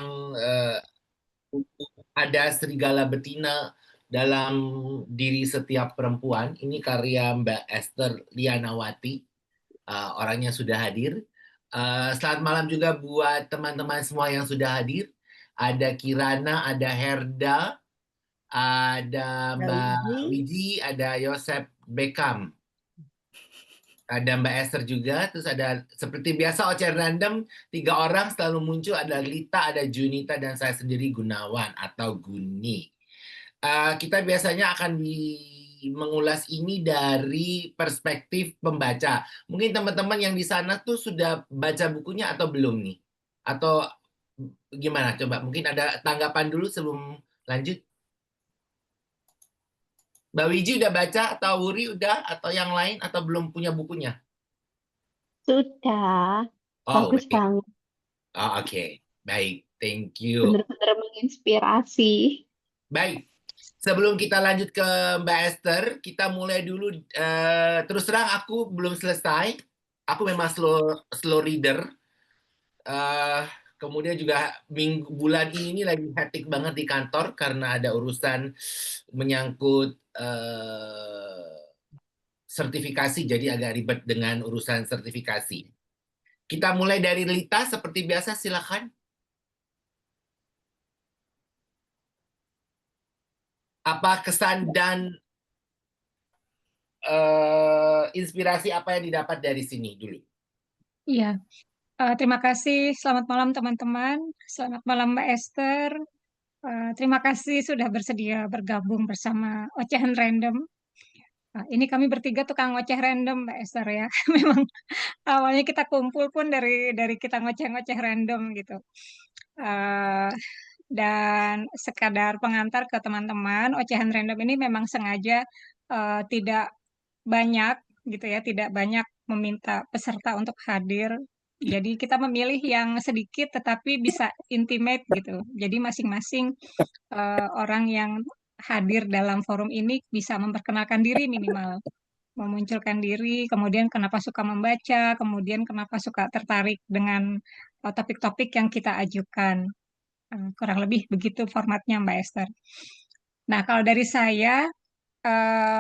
eh, ada serigala betina dalam diri setiap perempuan. Ini karya Mbak Esther Lianawati. Orangnya sudah hadir. Selamat malam juga buat teman-teman semua yang sudah hadir. Ada Kirana, ada Herda, ada Mbak Wiji. Wiji, ada Yosep Beckham. Ada Mbak Esther juga, terus ada seperti biasa Ocehan Random, 3 orang selalu muncul, ada Lita, ada Junita, dan saya sendiri Gunawan atau Guni. Kita biasanya akan mengulas ini dari perspektif pembaca. Mungkin teman-teman yang di sana tuh sudah baca bukunya atau belum nih? Atau gimana? Coba mungkin ada tanggapan dulu sebelum lanjut. Mbak Wiji udah baca atau Wuri udah atau yang lain atau belum punya bukunya? Sudah, Oh, bagus baik. banget. Oh, oke. Baik, thank you. Benar-benar menginspirasi. Baik, sebelum kita lanjut ke Mbak Esther, kita mulai dulu. Terus terang aku belum selesai. Aku memang slow slow reader. Eh, Kemudian juga bulan ini lagi hektik banget di kantor karena ada urusan menyangkut sertifikasi, jadi agak ribet dengan urusan sertifikasi. Kita mulai dari Lita seperti biasa, silakan. Apa kesan dan inspirasi apa yang didapat dari sini dulu? Iya, terima kasih. Selamat malam teman-teman. Selamat malam Mbak Esther. Terima kasih sudah bersedia bergabung bersama Ocehan Random. Ini kami bertiga tukang ngoceh random Mbak Esther ya. Memang awalnya kita kumpul pun dari kita ngoceh-ngoceh random gitu. Eh, dan sekadar pengantar ke teman-teman, Ocehan Random ini memang sengaja tidak banyak gitu ya, tidak banyak meminta peserta untuk hadir. Jadi kita memilih yang sedikit tetapi bisa intimate gitu. Jadi masing-masing orang yang hadir dalam forum ini bisa memperkenalkan diri minimal, memunculkan diri, kemudian kenapa suka membaca, kemudian kenapa suka tertarik dengan topik-topik yang kita ajukan. Kurang lebih begitu formatnya Mbak Esther. Nah, kalau dari saya,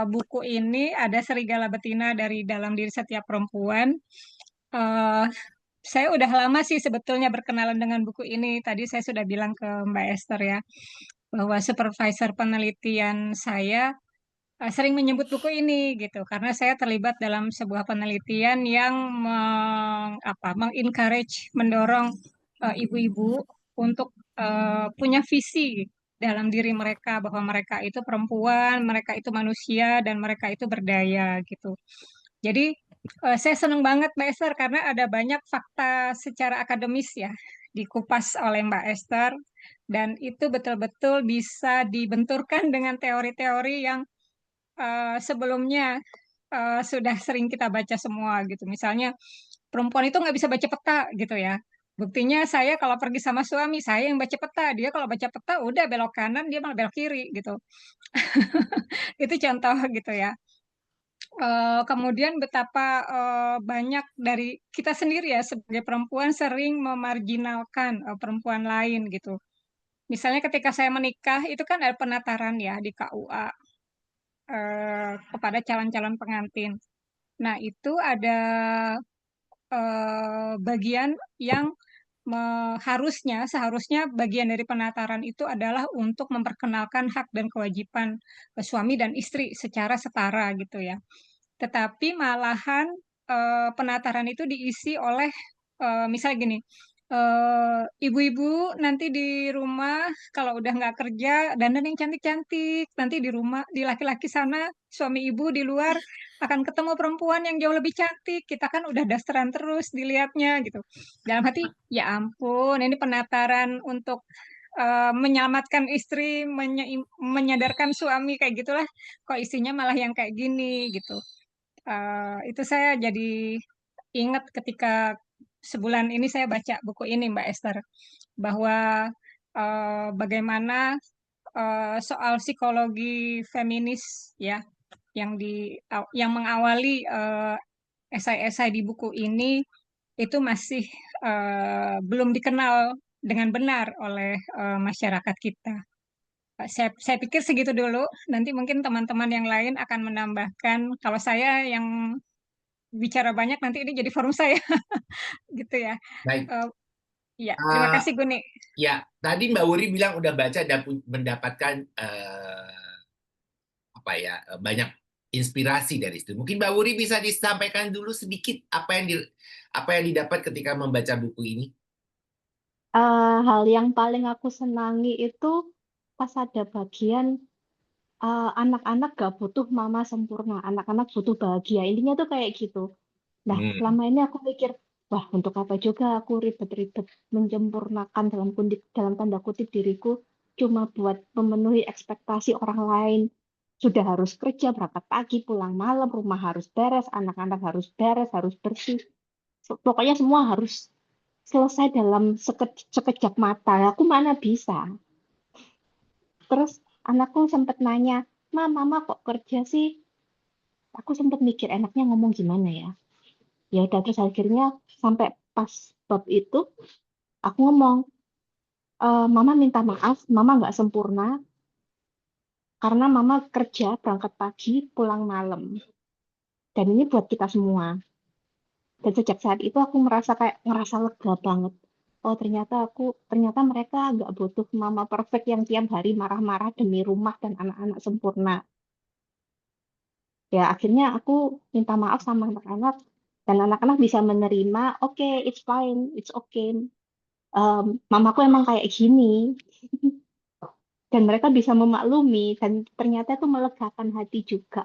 buku ini ada serigala betina dari dalam diri setiap perempuan. Eh, saya udah lama sih sebetulnya berkenalan dengan buku ini. Tadi saya sudah bilang ke Mbak Esther ya, bahwa supervisor penelitian saya sering menyebut buku ini gitu, karena saya terlibat dalam sebuah penelitian yang mengencourage, mendorong ibu-ibu untuk punya visi dalam diri mereka bahwa mereka itu perempuan, mereka itu manusia, dan mereka itu berdaya gitu. Jadi saya senang banget Mbak Esther karena ada banyak fakta secara akademis ya dikupas oleh Mbak Esther dan itu betul-betul bisa dibenturkan dengan teori-teori yang sebelumnya sudah sering kita baca semua gitu. Misalnya perempuan itu nggak bisa baca peta gitu ya. Buktinya saya kalau pergi sama suami, saya yang baca peta. Dia kalau baca peta udah belok kanan, dia malah belok kiri gitu. Itu contoh gitu ya. Kemudian betapa banyak dari kita sendiri ya sebagai perempuan sering memarginalkan perempuan lain gitu. Misalnya ketika saya menikah itu kan ada penataran ya di KUA kepada calon-calon pengantin. Nah, itu ada bagian yang seharusnya bagian dari penataran itu adalah untuk memperkenalkan hak dan kewajiban suami dan istri secara setara gitu ya. Tetapi malahan penataran itu diisi oleh misalnya gini, ibu-ibu nanti di rumah kalau udah nggak kerja dandan yang cantik-cantik, nanti di rumah di laki-laki sana suami ibu di luar akan ketemu perempuan yang jauh lebih cantik. Kita kan udah dasteran terus dilihatnya gitu. Dalam hati, ya ampun, ini penataran untuk menyelamatkan istri, menyadarkan suami kayak gitulah. Kok isinya malah yang kayak gini gitu. Itu saya jadi ingat ketika sebulan ini saya baca buku ini Mbak Esther bahwa bagaimana soal psikologi feminis ya yang mengawali esai-esai di buku ini itu masih belum dikenal dengan benar oleh, masyarakat kita. Saya pikir segitu dulu, nanti mungkin teman-teman yang lain akan menambahkan, kalau saya yang bicara banyak nanti ini jadi forum saya, gitu ya. Baik. Eee, iya, terima Uh, kasih Guni. ya, tadi Mbak Wuri bilang udah baca dan mendapatkan apa ya banyak inspirasi dari situ. Mungkin Mbak Wuri bisa disampaikan dulu sedikit apa yang didapat ketika membaca buku ini. Hal yang paling aku senangi itu pas ada bagian anak-anak gak butuh mama sempurna, anak-anak butuh bahagia. Intinya tuh kayak gitu. Nah, Hmm. selama ini aku mikir, wah untuk apa juga aku ribet-ribet menyempurnakan dalam tanda kutip diriku cuma buat memenuhi ekspektasi orang lain. Sudah harus kerja, berangkat pagi, pulang malam, rumah harus beres, anak-anak harus beres, harus bersih. Pokoknya semua harus selesai dalam sekejap mata. Aku mana bisa. Terus anakku sempat nanya, Mama kok kerja sih? Aku sempat mikir enaknya ngomong gimana ya. Ya udah terus akhirnya sampai pas bab itu aku ngomong, Mama minta maaf, Mama nggak sempurna karena Mama kerja berangkat pagi, pulang malam. Dan ini buat kita semua. Dan sejak saat itu aku merasa kayak ngerasa lega banget. Oh ternyata mereka nggak butuh Mama perfect yang tiap hari marah-marah demi rumah dan anak-anak sempurna. Ya akhirnya aku minta maaf sama anak-anak dan anak-anak bisa menerima, oke, it's fine, it's okay. Mamaku emang kayak gini dan mereka bisa memaklumi dan ternyata itu melegakan hati juga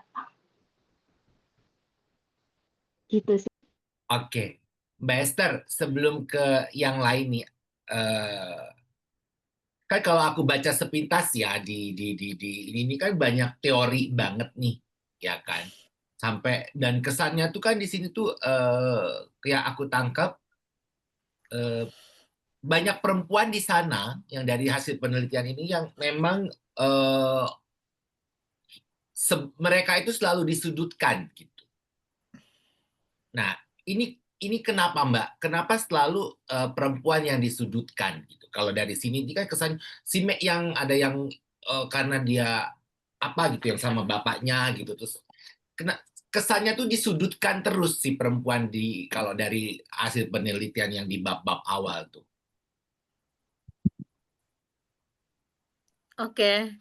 gitu sih. Oke, Mbak Esther, sebelum ke yang lain nih, kan kalau aku baca sepintas ya ini kan banyak teori banget nih, ya kan? Sampai dan kesannya tuh kan di sini tuh yang aku tangkap eh, banyak perempuan di sana yang dari hasil penelitian ini yang memang eh, mereka itu selalu disudutkan gitu. Nah, ini kenapa Mbak? Kenapa selalu perempuan yang disudutkan gitu? Kalau dari sini ini kan kesan si Mek yang ada yang karena dia apa gitu yang sama bapaknya gitu terus kena kesannya tuh disudutkan terus si perempuan di kalau dari hasil penelitian yang di bab-bab awal tuh. Oke,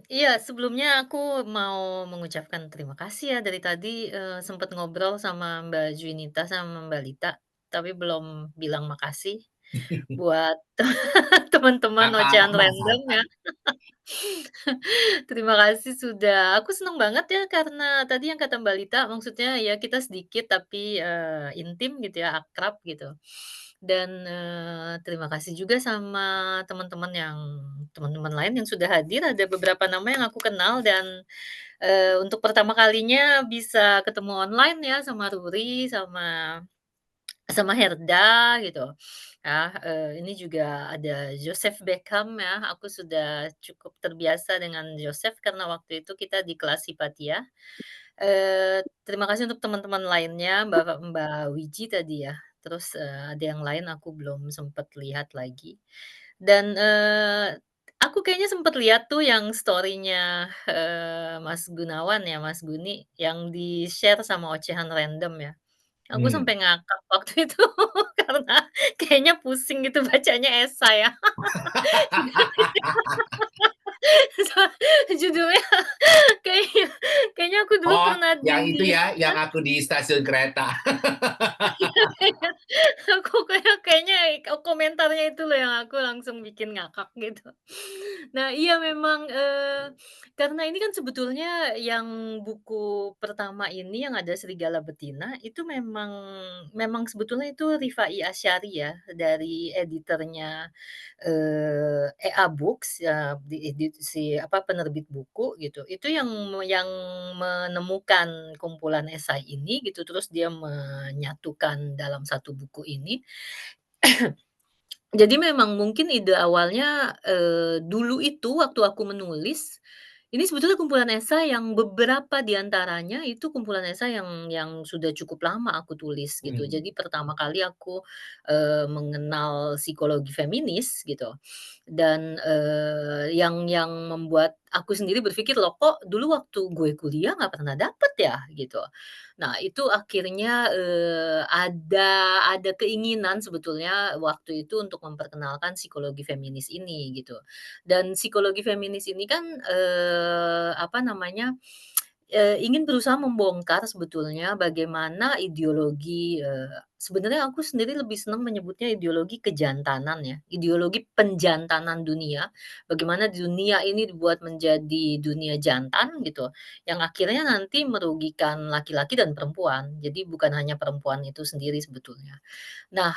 iya sebelumnya aku mau mengucapkan terima kasih ya dari tadi, sempet ngobrol sama Mbak Juwinita sama Mbak Lita, tapi belum bilang makasih buat teman-teman Gak ocehan apa-apa, random ya. santai. Terima kasih sudah aku seneng banget ya karena tadi yang kata Mbak Lita, maksudnya ya kita sedikit tapi, intim gitu ya, akrab gitu. Dan, terima kasih juga sama teman-teman lain yang sudah hadir, ada beberapa nama yang aku kenal dan, untuk pertama kalinya bisa ketemu online ya sama Ruri, sama Herda gitu. Ya, ini juga ada Joseph Beckham ya, aku sudah cukup terbiasa dengan Joseph karena waktu itu kita di kelas Hipatia. Terima kasih untuk teman-teman lainnya, Mbak Wiji tadi ya, terus, ada yang lain aku belum sempet lihat lagi. Dan, aku kayaknya sempet lihat tuh yang story-nya, Mas Gunawan ya, Mas Guni, yang di-share sama Ocehan Random ya. Aku Hmm. sampai ngakak waktu itu karena kayaknya pusing gitu bacanya esai ya. Judulnya kayaknya kayaknya aku dulu Oh, pernah yang itu di ya, yang aku di stasiun kereta. kayaknya aku kayaknya komentarnya itu loh yang aku langsung bikin ngakak gitu. Nah iya memang, karena ini kan sebetulnya yang buku pertama ini yang ada Serigala Betina itu memang memang sebetulnya itu Rifai Asyari ya dari editornya, EA Books ya di edisi apa, penerbit buku gitu. Itu yang menemukan kumpulan esai ini gitu, terus dia menyatukan dalam satu buku ini. Jadi memang mungkin ide awalnya, dulu itu waktu aku menulis, Ini sebetulnya kumpulan esai yang beberapa di antaranya itu kumpulan esai yang sudah cukup lama aku tulis gitu. Hmm. Jadi pertama kali aku, mengenal psikologi feminis gitu dan, yang membuat aku sendiri berpikir, "Loh kok dulu waktu gue kuliah nggak pernah dapet ya?" Gitu. Nah itu akhirnya, ada keinginan sebetulnya waktu itu untuk memperkenalkan psikologi feminis ini gitu. Dan psikologi feminis ini kan, apa namanya, ingin berusaha membongkar sebetulnya bagaimana ideologi, sebenarnya aku sendiri lebih senang menyebutnya ideologi kejantanan ya, ideologi penjantanan dunia. Bagaimana dunia ini dibuat menjadi dunia jantan gitu, yang akhirnya nanti merugikan laki-laki dan perempuan. Jadi bukan hanya perempuan itu sendiri sebetulnya. Nah,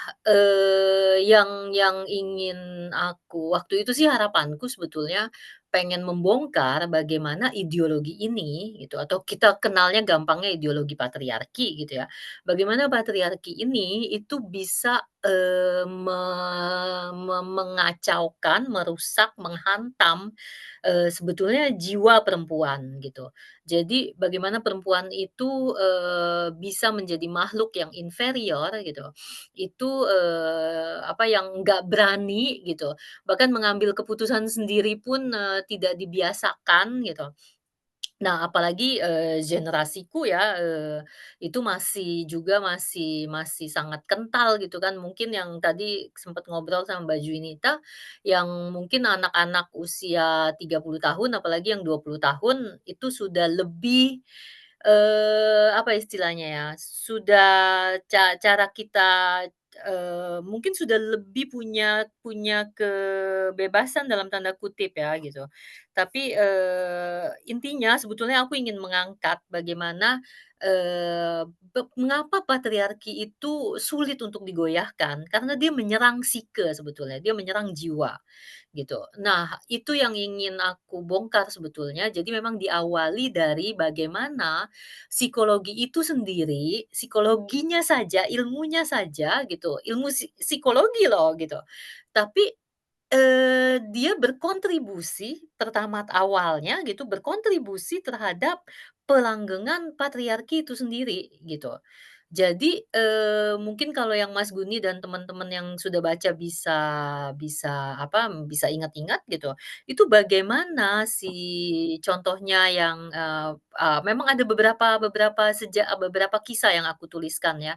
yang ingin aku waktu itu sih harapanku sebetulnya pengen membongkar bagaimana ideologi ini gitu, atau kita kenalnya gampangnya ideologi patriarki gitu ya. Bagaimana patriarki ini itu bisa, mengacaukan, merusak, menghantam, sebetulnya jiwa perempuan gitu. Jadi bagaimana perempuan itu, bisa menjadi makhluk yang inferior gitu, itu, apa, yang nggak berani gitu, bahkan mengambil keputusan sendiri pun, tidak dibiasakan gitu. Nah, apalagi, generasiku ya, itu masih sangat kental gitu kan. Mungkin yang tadi sempat ngobrol sama Mbak Junita, yang mungkin anak-anak usia 30 tahun, apalagi yang 20 tahun, itu sudah lebih, apa istilahnya ya, sudah cara kita, mungkin sudah lebih punya punya "kebebasan" dalam tanda kutip ya, gitu. Tapi, intinya sebetulnya aku ingin mengangkat bagaimana, mengapa patriarki itu sulit untuk digoyahkan, karena dia menyerang psike sebetulnya, dia menyerang jiwa, gitu. Nah, itu yang ingin aku bongkar sebetulnya. Jadi memang diawali dari bagaimana psikologi itu sendiri, psikologinya saja, ilmunya saja gitu, ilmu psikologi loh gitu. Tapi dia berkontribusi pertama awalnya gitu, berkontribusi terhadap pelanggengan patriarki itu sendiri, gitu. Jadi, mungkin kalau yang Mas Guni dan teman-teman yang sudah baca bisa bisa apa, bisa ingat-ingat gitu, itu bagaimana si contohnya yang, memang ada beberapa kisah yang aku tuliskan ya,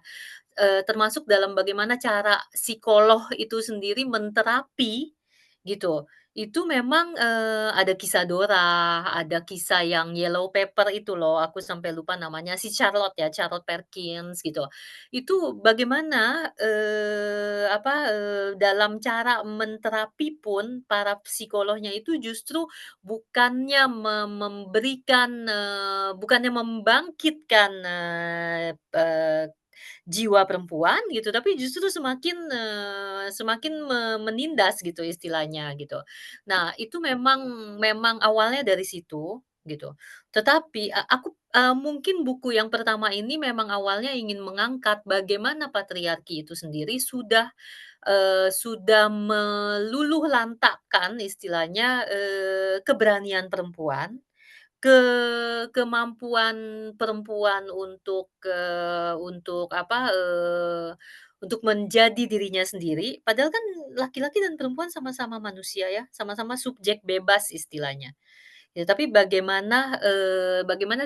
termasuk dalam bagaimana cara psikolog itu sendiri menterapi, gitu. Itu memang, ada kisah Dora, ada kisah yang Yellow Paper itu loh, aku sampai lupa namanya, si Charlotte ya, Charlotte Perkins gitu. Itu bagaimana, dalam cara menterapi pun para psikolognya itu justru bukannya bukannya membangkitkan, jiwa perempuan gitu, tapi justru semakin menindas gitu istilahnya gitu. Nah itu memang awalnya dari situ gitu. Tetapi mungkin buku yang pertama ini memang awalnya ingin mengangkat bagaimana patriarki itu sendiri sudah meluluhlantakkan istilahnya, keberanian perempuan, ke kemampuan perempuan untuk apa, untuk menjadi dirinya sendiri, padahal kan laki-laki dan perempuan sama-sama manusia ya, sama-sama subjek bebas istilahnya. Ya, tapi bagaimana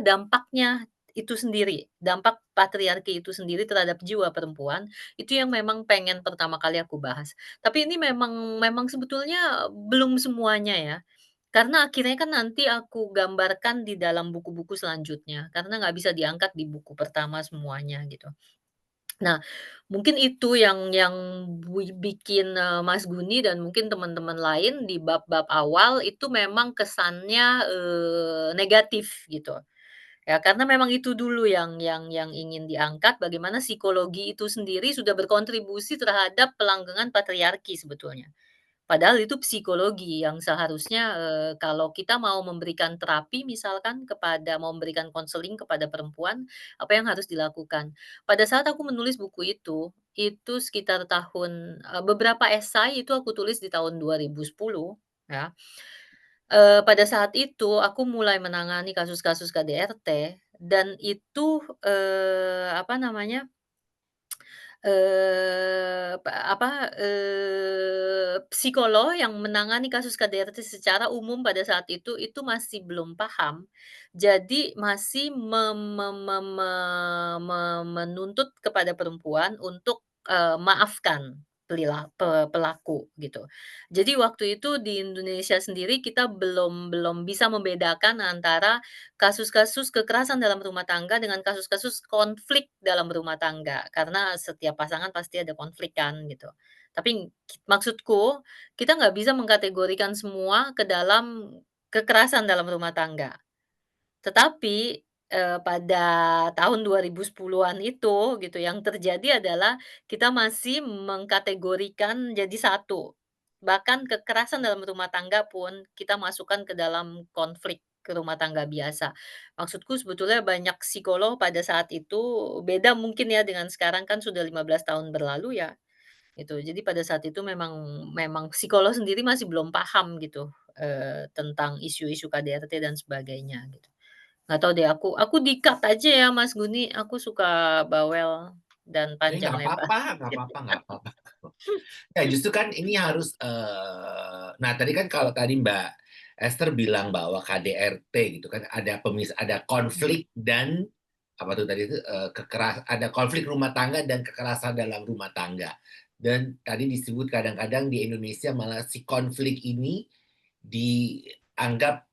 dampaknya itu sendiri, dampak patriarki itu sendiri terhadap jiwa perempuan, itu yang memang pengen pertama kali aku bahas. Tapi ini memang memang sebetulnya belum semuanya ya. Karena akhirnya kan nanti aku gambarkan di dalam buku-buku selanjutnya, karena nggak bisa diangkat di buku pertama semuanya gitu. Nah, mungkin itu yang bikin, Mas Guni dan mungkin teman-teman lain di bab-bab awal itu memang kesannya, negatif gitu. Ya karena memang itu dulu yang ingin diangkat, bagaimana psikologi itu sendiri sudah berkontribusi terhadap pelanggengan patriarki sebetulnya. Padahal itu psikologi yang seharusnya, kalau kita mau memberikan terapi misalkan mau memberikan konseling kepada perempuan, apa yang harus dilakukan. Pada saat aku menulis buku itu sekitar beberapa esai itu aku tulis di tahun 2010 ya. Pada saat itu aku mulai menangani kasus-kasus KDRT dan itu, apa namanya, psikolog yang menangani kasus KDRT secara umum pada saat itu masih belum paham. Jadi masih menuntut kepada perempuan untuk, maafkan pelaku gitu. Jadi waktu itu di Indonesia sendiri kita belum belum bisa membedakan antara kasus-kasus kekerasan dalam rumah tangga dengan kasus-kasus konflik dalam rumah tangga, karena setiap pasangan pasti ada konflik kan gitu. Tapi maksudku, kita nggak bisa mengkategorikan semua ke dalam kekerasan dalam rumah tangga. Tetapi, pada tahun 2010-an itu gitu, yang terjadi adalah kita masih mengkategorikan jadi satu. Bahkan kekerasan dalam rumah tangga pun kita masukkan ke dalam konflik ke rumah tangga biasa. Maksudku sebetulnya banyak psikolog pada saat itu beda mungkin ya dengan sekarang kan sudah 15 tahun berlalu ya, gitu. Jadi pada saat itu memang memang psikolog sendiri masih belum paham gitu, tentang isu-isu KDRT dan sebagainya gitu. Nggak tahu deh aku di-cut aja ya Mas Guni, aku suka bawel dan panjang Nggak lebar. apa-apa, nggak apa-apa, nggak apa-apa. Ya justru kan ini harus, nah tadi kan kalau tadi Mbak Esther bilang bahwa KDRT gitu kan ada konflik dan apa tuh tadi itu, ada konflik rumah tangga dan kekerasan dalam rumah tangga. Dan tadi disebut kadang-kadang di Indonesia malah si konflik ini dianggap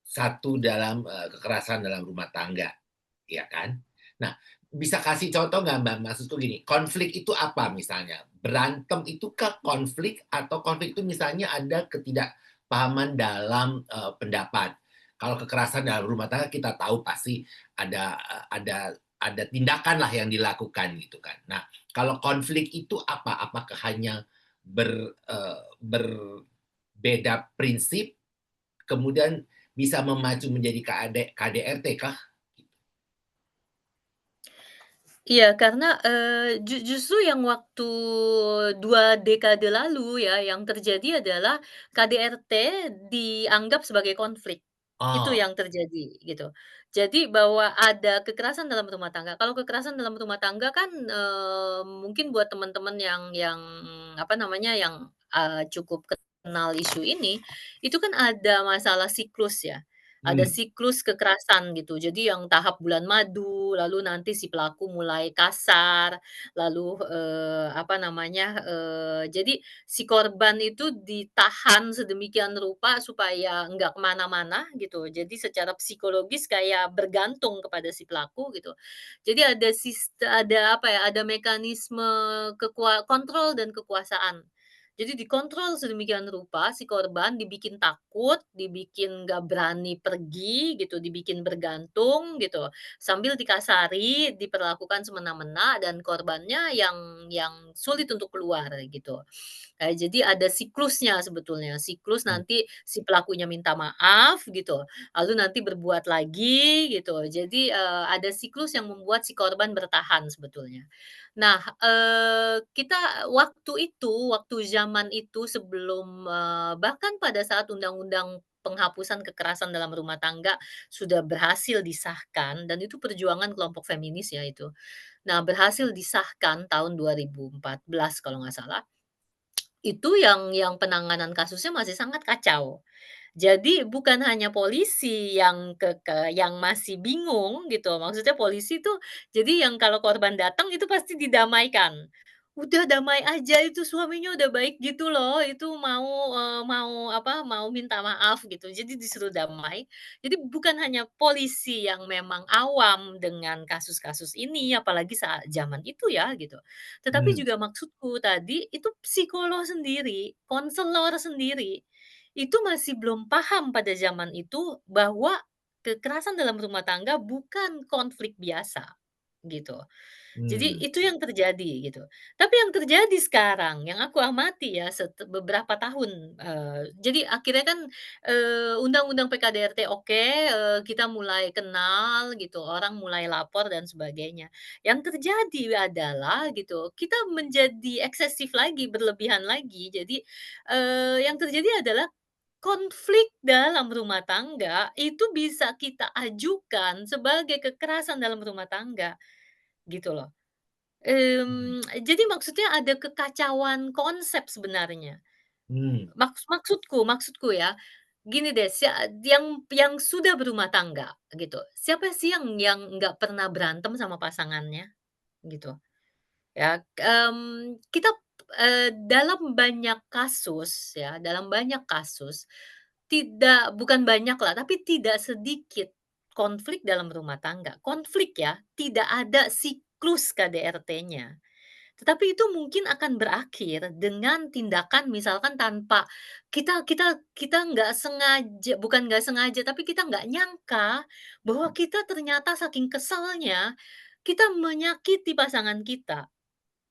satu dalam, kekerasan dalam rumah tangga, ya kan? Nah, bisa kasih contoh nggak Mbak? Maksudku gini, konflik itu apa misalnya? Berantem itukah konflik atau konflik itu misalnya ada ketidakpahaman dalam, pendapat? Kalau kekerasan dalam rumah tangga kita tahu pasti ada, ada tindakan lah yang dilakukan gitu kan. Nah, kalau konflik itu apa? Apakah hanya berbeda prinsip kemudian bisa memacu menjadi KDRT kah? Iya, karena, justru yang waktu 2 dekade lalu ya, yang terjadi adalah KDRT dianggap sebagai konflik. Itu Oh, yang terjadi, gitu. Jadi bahwa ada kekerasan dalam rumah tangga. Kalau kekerasan dalam rumah tangga kan, mungkin buat teman-teman yang apa namanya, yang, cukup kenal isu ini, itu kan ada masalah siklus ya. Ada hmm, siklus kekerasan gitu. Jadi yang tahap bulan madu, lalu nanti si pelaku mulai kasar, lalu, apa namanya, jadi si korban itu ditahan sedemikian rupa supaya nggak kemana-mana gitu. Jadi secara psikologis kayak bergantung kepada si pelaku gitu. Jadi ada apa ya, ada mekanisme kontrol dan kekuasaan. Jadi dikontrol sedemikian rupa si korban dibikin takut, dibikin nggak berani pergi gitu, dibikin bergantung gitu, sambil dikasari, diperlakukan semena-mena dan korbannya yang sulit untuk keluar gitu. Jadi ada siklusnya sebetulnya, siklus hmm, nanti si pelakunya minta maaf gitu, lalu nanti berbuat lagi gitu. Jadi, ada siklus yang membuat si korban bertahan sebetulnya. Nah, waktu zaman itu sebelum, bahkan pada saat undang-undang penghapusan kekerasan dalam rumah tangga sudah berhasil disahkan dan itu perjuangan kelompok feminis ya itu. Nah, berhasil disahkan tahun 2014 kalau nggak salah. Itu yang penanganan kasusnya masih sangat kacau. Jadi bukan hanya polisi yang masih bingung gitu, maksudnya polisi tuh jadi yang kalau korban datang itu pasti didamaikan. Udah damai aja itu suaminya udah baik gitu loh, itu mau minta maaf gitu, jadi disuruh damai. Jadi bukan hanya polisi yang memang awam dengan kasus-kasus ini, apalagi saat zaman itu ya gitu. Tetapi hmm, juga maksudku tadi itu psikolog sendiri, konselor sendiri itu masih belum paham pada zaman itu bahwa kekerasan dalam rumah tangga bukan konflik biasa, gitu. Jadi hmm, itu yang terjadi gitu. Tapi yang terjadi sekarang, yang aku amati ya beberapa tahun, jadi akhirnya kan, undang-undang PKDRT oke, kita mulai kenal gitu, orang mulai lapor dan sebagainya. Yang terjadi adalah gitu, kita menjadi eksesif lagi, berlebihan lagi. Jadi, yang terjadi adalah konflik dalam rumah tangga itu bisa kita ajukan sebagai kekerasan dalam rumah tangga, gitu loh. Jadi maksudnya ada kekacauan konsep sebenarnya. Hmm. Maksudku ya, gini deh, yang sudah berumah tangga gitu, siapa sih yang nggak pernah berantem sama pasangannya, gitu. Ya, kita, dalam banyak kasus ya, dalam banyak kasus, bukan banyak lah, tapi tidak sedikit konflik dalam rumah tangga. Konflik ya, tidak ada siklus KDRT-nya. Tetapi itu mungkin akan berakhir dengan tindakan misalkan tanpa kita nggak sengaja, bukan nggak sengaja, tapi kita nggak nyangka bahwa kita ternyata saking kesalnya, kita menyakiti pasangan kita.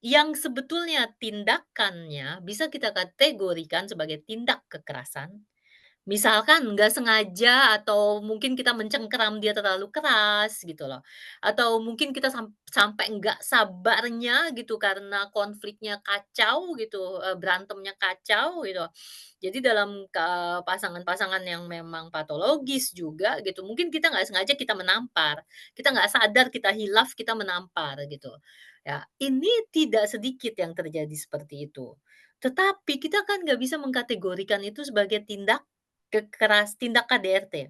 Yang sebetulnya tindakannya bisa kita kategorikan sebagai tindak kekerasan. Misalkan nggak sengaja atau mungkin kita mencengkeram dia terlalu keras gitu loh, atau mungkin kita sampai nggak sabarnya gitu karena konfliknya kacau gitu, berantemnya kacau gitu. Jadi dalam pasangan-pasangan yang memang patologis juga gitu, mungkin kita nggak sengaja kita menampar, kita nggak sadar kita hilaf, kita menampar gitu. Ya, ini tidak sedikit yang terjadi seperti itu. Tetapi kita kan nggak bisa mengkategorikan itu sebagai tindak KDRT.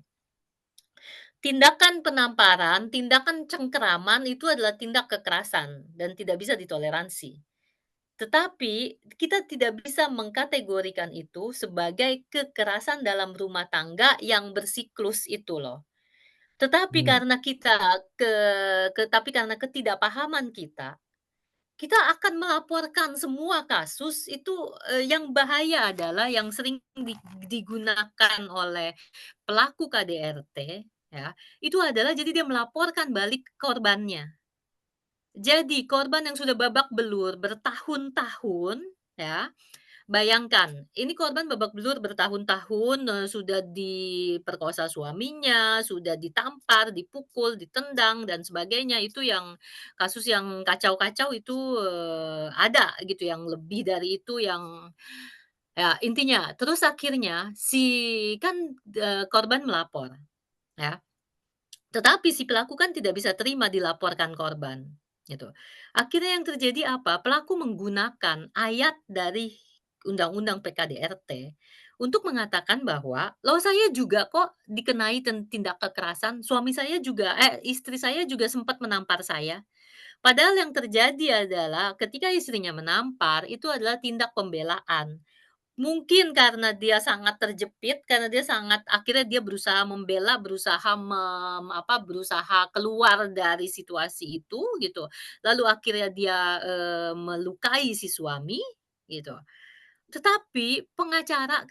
Tindakan penamparan, tindakan cengkeraman itu adalah tindak kekerasan dan tidak bisa ditoleransi. Tetapi kita tidak bisa mengkategorikan itu sebagai kekerasan dalam rumah tangga yang bersiklus itu loh. Tetapi Hmm. karena kita tapi karena ketidakpahaman kita akan melaporkan semua kasus itu, yang bahaya adalah yang sering digunakan oleh pelaku KDRT ya, itu adalah jadi dia melaporkan balik korbannya. Jadi korban yang sudah babak belur bertahun-tahun ya, bayangkan ini korban babak belur bertahun-tahun, sudah diperkosa suaminya, sudah ditampar, dipukul, ditendang dan sebagainya, itu yang kasus yang kacau-kacau itu, ada gitu, yang lebih dari itu yang ya intinya terus akhirnya korban melapor ya. Tetapi si pelaku kan tidak bisa terima dilaporkan korban, gitu. Akhirnya yang terjadi apa? Pelaku menggunakan ayat dari Undang-Undang PKDRT untuk mengatakan bahwa, "Loh saya juga kok dikenai tindak kekerasan, istri saya juga sempat menampar saya." Padahal yang terjadi adalah ketika istrinya menampar, itu adalah tindak pembelaan. Mungkin karena dia sangat terjepit, karena dia sangat akhirnya dia berusaha membela, berusaha keluar dari situasi itu gitu. Lalu akhirnya dia, melukai si suami gitu. Tetapi pengacara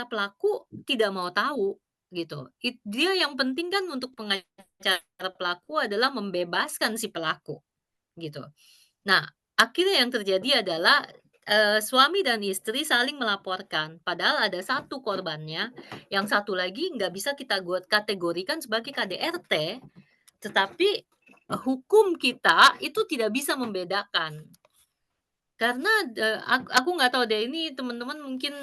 pelaku tidak mau tahu gitu. Dia yang penting kan untuk pengacara pelaku adalah membebaskan si pelaku gitu. Nah, akhirnya yang terjadi adalah, suami dan istri saling melaporkan, padahal ada satu korbannya, yang satu lagi nggak bisa kita kategorikan sebagai KDRT, tetapi, hukum kita itu tidak bisa membedakan. Karena, aku nggak tahu deh ini teman-teman mungkin,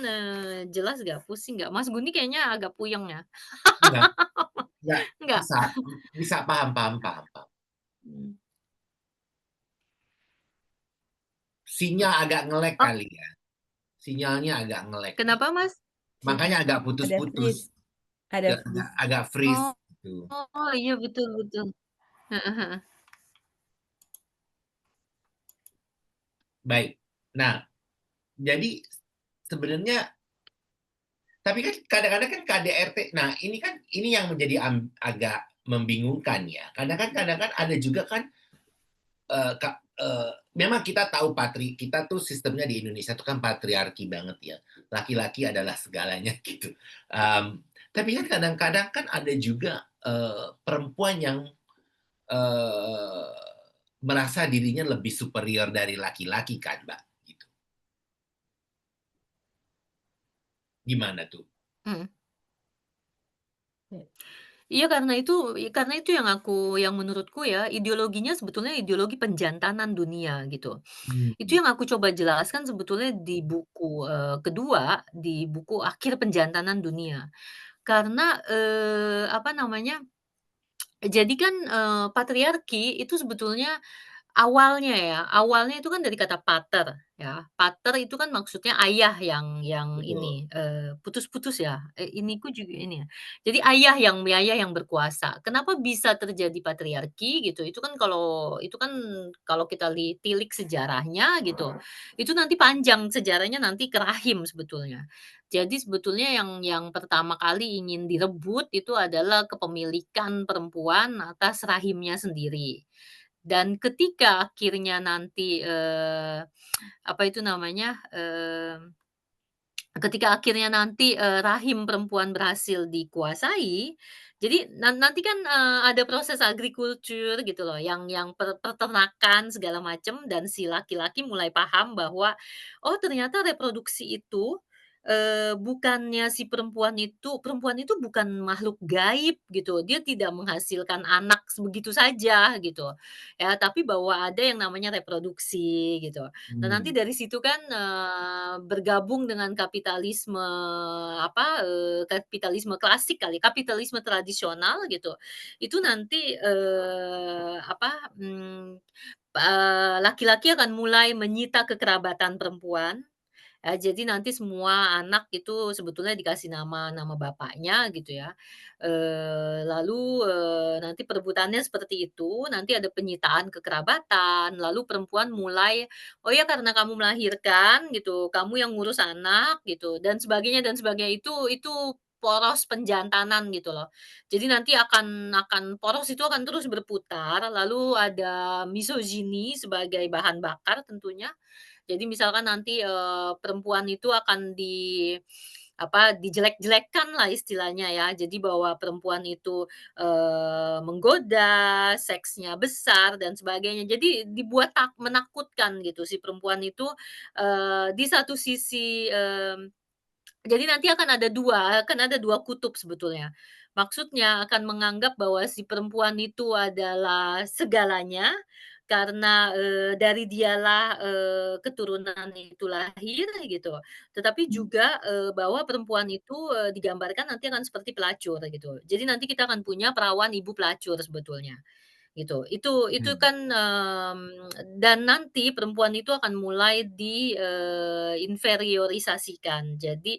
jelas nggak, pusing nggak? Mas Guni kayaknya agak puyeng ya? Enggak, enggak, Nggak? bisa bisa, paham paham paham paham. Mmm. Sinyal agak nge-lag Oh, kali ya, sinyalnya agak nge-lag nih, kenapa Mas? makanya agak Ada putus-putus, freeze, ada freeze. agak freeze Oh, gitu. iya betul betul. Heeh heeh. Baik. Nah, jadi sebenarnya tapi kan kadang-kadang kan KDRT, nah ini yang menjadi agak membingungkan ya, karena kan kadang-kadang ada juga kan, memang kita tahu kita tuh sistemnya di Indonesia tuh kan patriarki banget ya, laki-laki adalah segalanya gitu. Tapi kan kadang-kadang kan ada juga, perempuan yang, eee, merasa dirinya lebih superior dari laki-laki kan, Mbak, gitu. Gimana tuh? Mhm. Iya karena itu yang menurutku ya, ideologinya sebetulnya ideologi penjantanan dunia gitu. Itu Mhm. yang aku coba jelaskan sebetulnya di buku, kedua, di buku Akhir Penjantanan Dunia. Karena, apa namanya, jadi kan, patriarki itu sebetulnya awalnya itu kan dari kata pater ya. Pater itu kan maksudnya ayah yang Betul. ini, putus-putus ya? Iniku juga ini ya. Jadi ayah yang berkuasa. Kenapa bisa terjadi patriarki gitu, itu kan kalau kita tilik sejarahnya gitu, itu nanti panjang sejarahnya nanti ke rahim sebetulnya. Jadi sebetulnya yang pertama kali ingin direbut itu adalah kepemilikan perempuan atas rahimnya sendiri. Dan ketika akhirnya nanti, apa itu namanya, ketika akhirnya nanti, rahim perempuan berhasil dikuasai, jadi nanti kan, ada proses agriculture gitu loh, yang peternakan segala macam dan si laki-laki mulai paham bahwa, oh ternyata reproduksi itu, bukannya si perempuan itu bukan makhluk gaib gitu, dia tidak menghasilkan anak begitu saja gitu, ya, tapi bahwa ada yang namanya reproduksi gitu. Nah, nanti Mmm. dari situ kan, bergabung dengan kapitalisme kapitalisme klasik kali, kapitalisme tradisional gitu. Itu nanti, laki-laki akan mulai menyita kekerabatan perempuan. Jadi nanti semua anak itu sebetulnya dikasih nama bapaknya gitu ya. Lalu, nanti perebutannya seperti itu, nanti ada penyitaan kekerabatan, lalu perempuan mulai, "Oh ya karena kamu melahirkan gitu, kamu yang ngurus anak," gitu, dan sebagainya itu poros penjantanan gitu loh. Jadi nanti poros itu akan terus berputar, lalu ada misogyny sebagai bahan bakar tentunya. Jadi misalkan nanti, perempuan itu akan dijelek-jelekan lah istilahnya ya. Jadi bahwa perempuan itu, menggoda, seksnya besar dan sebagainya. Jadi dibuat menakutkan gitu si perempuan itu, di satu sisi, jadi nanti akan ada dua kutub sebetulnya. Maksudnya akan menganggap bahwa si perempuan itu adalah segalanya, karena, dari dialah, keturunan itu lahir gitu. Tetapi Mmm, juga, bahwa perempuan itu, digambarkan nanti akan seperti pelacur gitu. Jadi nanti kita akan punya perawan ibu pelacur sebetulnya. Gitu. Itu Mhm. kan, dan nanti perempuan itu akan mulai inferiorisasikan. Jadi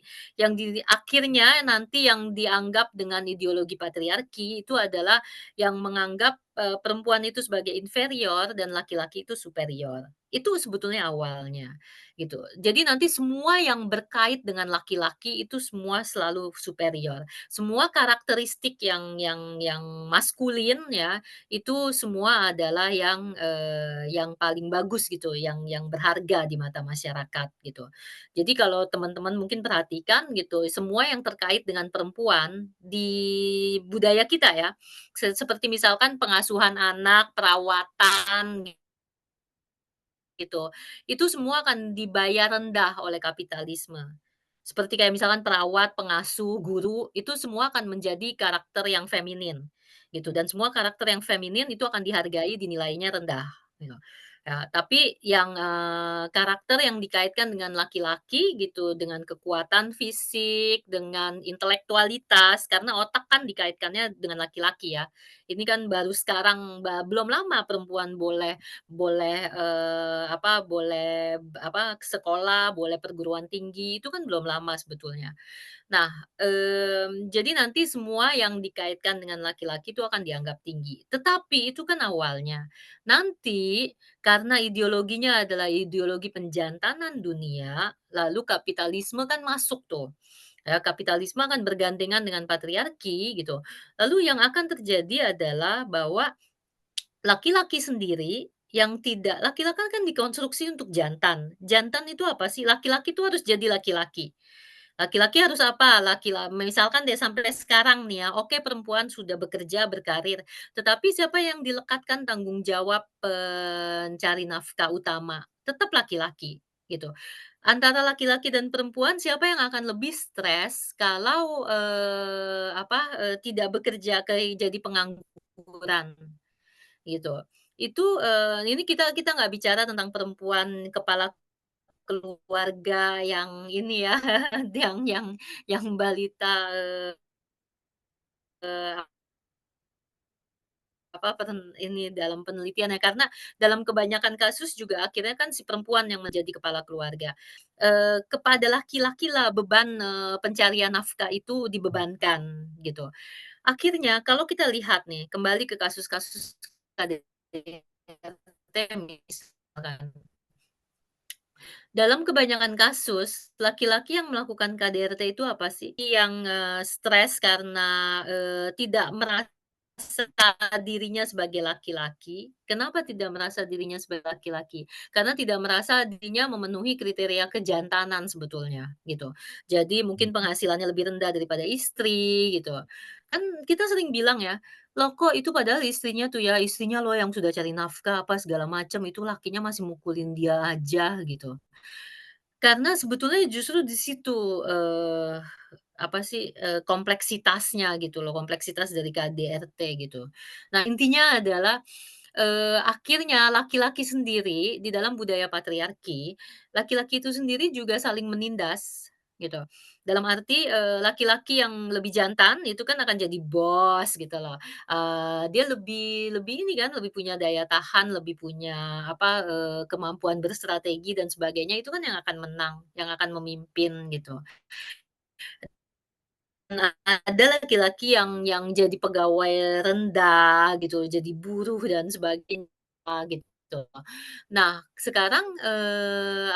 akhirnya nanti yang dianggap dengan ideologi patriarki itu adalah yang menganggap, perempuan itu sebagai inferior dan laki-laki itu superior. Itu sebetulnya awalnya, gitu. Jadi nanti semua yang berkait dengan laki-laki itu semua selalu superior. Semua karakteristik yang maskulin ya, itu semua adalah yang paling bagus gitu, yang berharga di mata masyarakat gitu. Jadi kalau teman-teman mungkin perhatikan gitu, semua yang terkait dengan perempuan di budaya kita ya, seperti misalkan pengasuhan anak, perawatan gitu, itu semua akan dibayar rendah oleh kapitalisme. Seperti kayak misalkan perawat, pengasuh, guru, itu semua akan menjadi karakter yang feminin, gitu. Dan semua karakter yang feminin itu akan dihargai, dinilainya rendah, gitu. Ya, tapi yang, karakter yang dikaitkan dengan laki-laki gitu, dengan kekuatan fisik, dengan intelektualitas, karena otak kan dikaitkannya dengan laki-laki ya. Ini kan baru sekarang, belum lama perempuan boleh sekolah, boleh perguruan tinggi, itu kan belum lama sebetulnya. Nah, jadi nanti semua yang dikaitkan dengan laki-laki itu akan dianggap tinggi. Tetapi itu kan awalnya. Nanti karena ideologinya adalah ideologi penjantanan dunia, lalu kapitalisme kan masuk tuh. Ya, kapitalisme akan bergandengan dengan patriarki gitu. Lalu yang akan terjadi adalah bahwa laki-laki sendiri yang tidak laki-laki kan dikonstruksi untuk jantan. Jantan itu apa sih? Laki-laki itu harus jadi laki-laki. Laki-laki harus apa? Misalkan deh sampai sekarang nih ya, oke perempuan sudah bekerja, berkarir, tetapi siapa yang dilekatkan tanggung jawab pencari nafkah utama? Tetap laki-laki. gitu. Antara laki-laki dan perempuan siapa yang akan lebih stres kalau, tidak bekerja jadi pengangguran, gitu. Itu, ini kita kita nggak bicara tentang perempuan kepala keluarga yang ini ya, yang balita, eee, ini dalam penelitian ya, karena dalam kebanyakan kasus juga akhirnya kan si perempuan yang menjadi kepala keluarga. Kepada laki-lakilah beban, pencarian nafkah itu dibebankan, gitu. Akhirnya kalau kita lihat nih, kembali ke kasus-kasus KDRT misalkan. Dalam kebanyakan kasus, laki-laki yang melakukan KDRT itu apa sih? Yang, stres karena, tidak merasa dirinya sebagai laki-laki. Kenapa tidak merasa dirinya sebagai laki-laki? Karena tidak merasa dirinya memenuhi kriteria kejantanan sebetulnya, gitu. Jadi mungkin penghasilannya lebih rendah daripada istri, gitu. Kan kita sering bilang ya, "Loh kok itu padahal istrinya tuh ya, istrinya loh yang sudah cari nafkah, apa segala macam, itu lakinya masih mukulin dia aja," gitu. Karena sebetulnya justru di situ, kompleksitasnya gitu loh, kompleksitas dari KDRT gitu. Nah, intinya adalah, akhirnya laki-laki sendiri di dalam budaya patriarki, laki-laki itu sendiri juga saling menindas gitu. Dalam arti, laki-laki yang lebih jantan itu kan akan jadi bos gitu loh. Dia lebih lebih ini kan, lebih punya daya tahan, lebih punya kemampuan berstrategi dan sebagainya, itu kan yang akan menang, yang akan memimpin gitu. Nah, ada laki-laki yang jadi pegawai rendah gitu, jadi buruh dan sebagainya gitu. Nah, sekarang,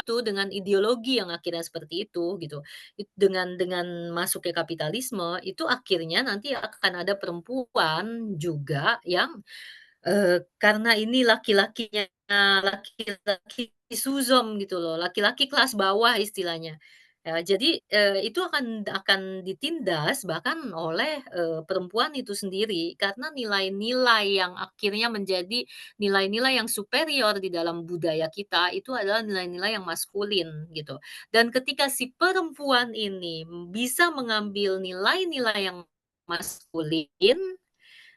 itu dengan ideologi yang akhirnya seperti itu gitu, dengan masuknya kapitalisme, itu akhirnya nanti akan ada perempuan juga yang karena ini laki-lakinya laki-laki suzom gitu loh, laki-laki kelas bawah istilahnya. Jadi, itu akan ditindas bahkan oleh, perempuan itu sendiri karena nilai-nilai yang akhirnya menjadi nilai-nilai yang superior di dalam budaya kita itu adalah nilai-nilai yang maskulin gitu. Dan ketika si perempuan ini bisa mengambil nilai-nilai yang maskulin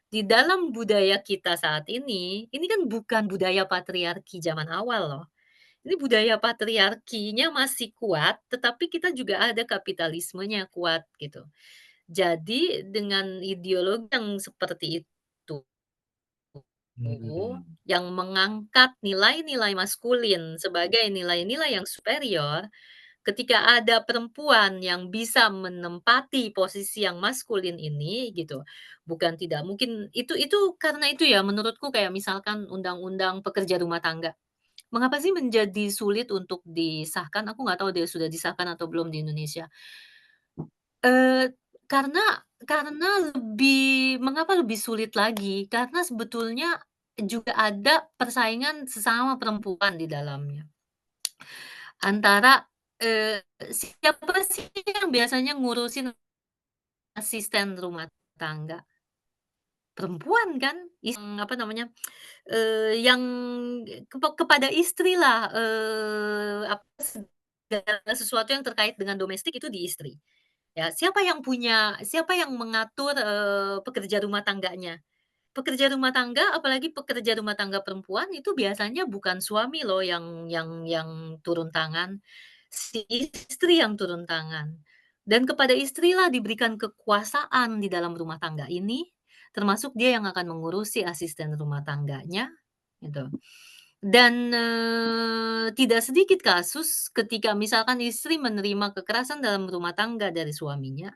di dalam budaya kita saat ini kan bukan budaya patriarki zaman awal loh. Ini budaya patriarkinya masih kuat, tetapi kita juga ada kapitalismenya kuat gitu. Jadi dengan ideologi yang seperti itu, Hmm. yang mengangkat nilai-nilai maskulin sebagai nilai-nilai yang superior, ketika ada perempuan yang bisa menempati posisi yang maskulin ini gitu, bukan tidak mungkin itu karena itu ya menurutku kayak misalkan undang-undang pekerja rumah tangga. Mengapa sih menjadi sulit untuk disahkan? Aku nggak tahu deh sudah disahkan atau belum di Indonesia. Eee, karena mengapa lebih sulit lagi? Karena sebetulnya juga ada persaingan sesama perempuan di dalamnya. Antara, siapa sih yang biasanya ngurusin asisten rumah tangga? Perempuan kan, yang kepada istrilah, segala sesuatu yang terkait dengan domestik itu di istri. Ya, siapa yang mengatur, pekerja rumah tangganya? Pekerja rumah tangga, apalagi pekerja rumah tangga perempuan itu biasanya bukan suami loh yang turun tangan, si istri yang turun tangan. Dan kepada istrilah diberikan kekuasaan di dalam rumah tangga ini, termasuk dia yang akan mengurusi asisten rumah tangganya, gitu. Dan, tidak sedikit kasus ketika misalkan istri menerima kekerasan dalam rumah tangga dari suaminya,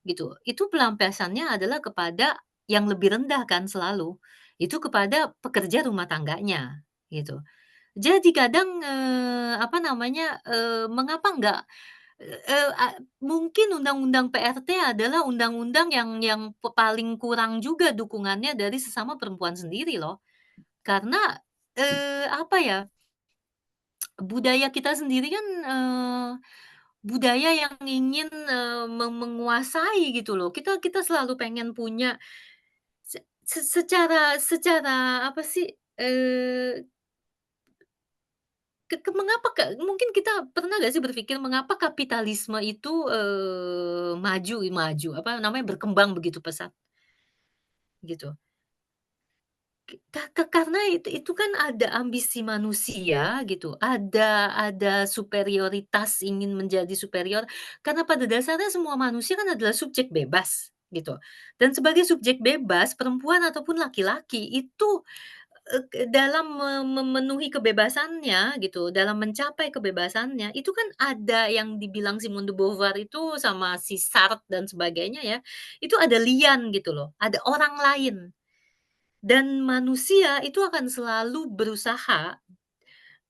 gitu. Itu pelampiasannya adalah kepada yang lebih rendah kan selalu, itu kepada pekerja rumah tangganya, gitu. Jadi kadang, mengapa enggak, eee, a mungkin undang-undang PRT adalah undang-undang yang paling kurang juga dukungannya dari sesama perempuan sendiri loh. Karena, apa ya, budaya kita sendiri kan, budaya yang ingin, menguasai gitu loh. Kita kita selalu pengen punya secara secara apa sih, mengapa mungkin kita pernah nggak sih berpikir mengapa kapitalisme itu, apa namanya, berkembang begitu pesat, gitu. Karena itu kan ada ambisi manusia gitu, ada superioritas ingin menjadi superior, karena pada dasarnya semua manusia kan adalah subjek bebas, gitu. Dan sebagai subjek bebas, perempuan ataupun laki-laki itu, dalam memenuhi kebebasannya gitu, dalam mencapai kebebasannya, itu kan ada yang dibilang Simone de Beauvoir itu sama si Sartre dan sebagainya ya, itu ada lian gitu loh, ada orang lain. Dan manusia itu akan selalu berusaha,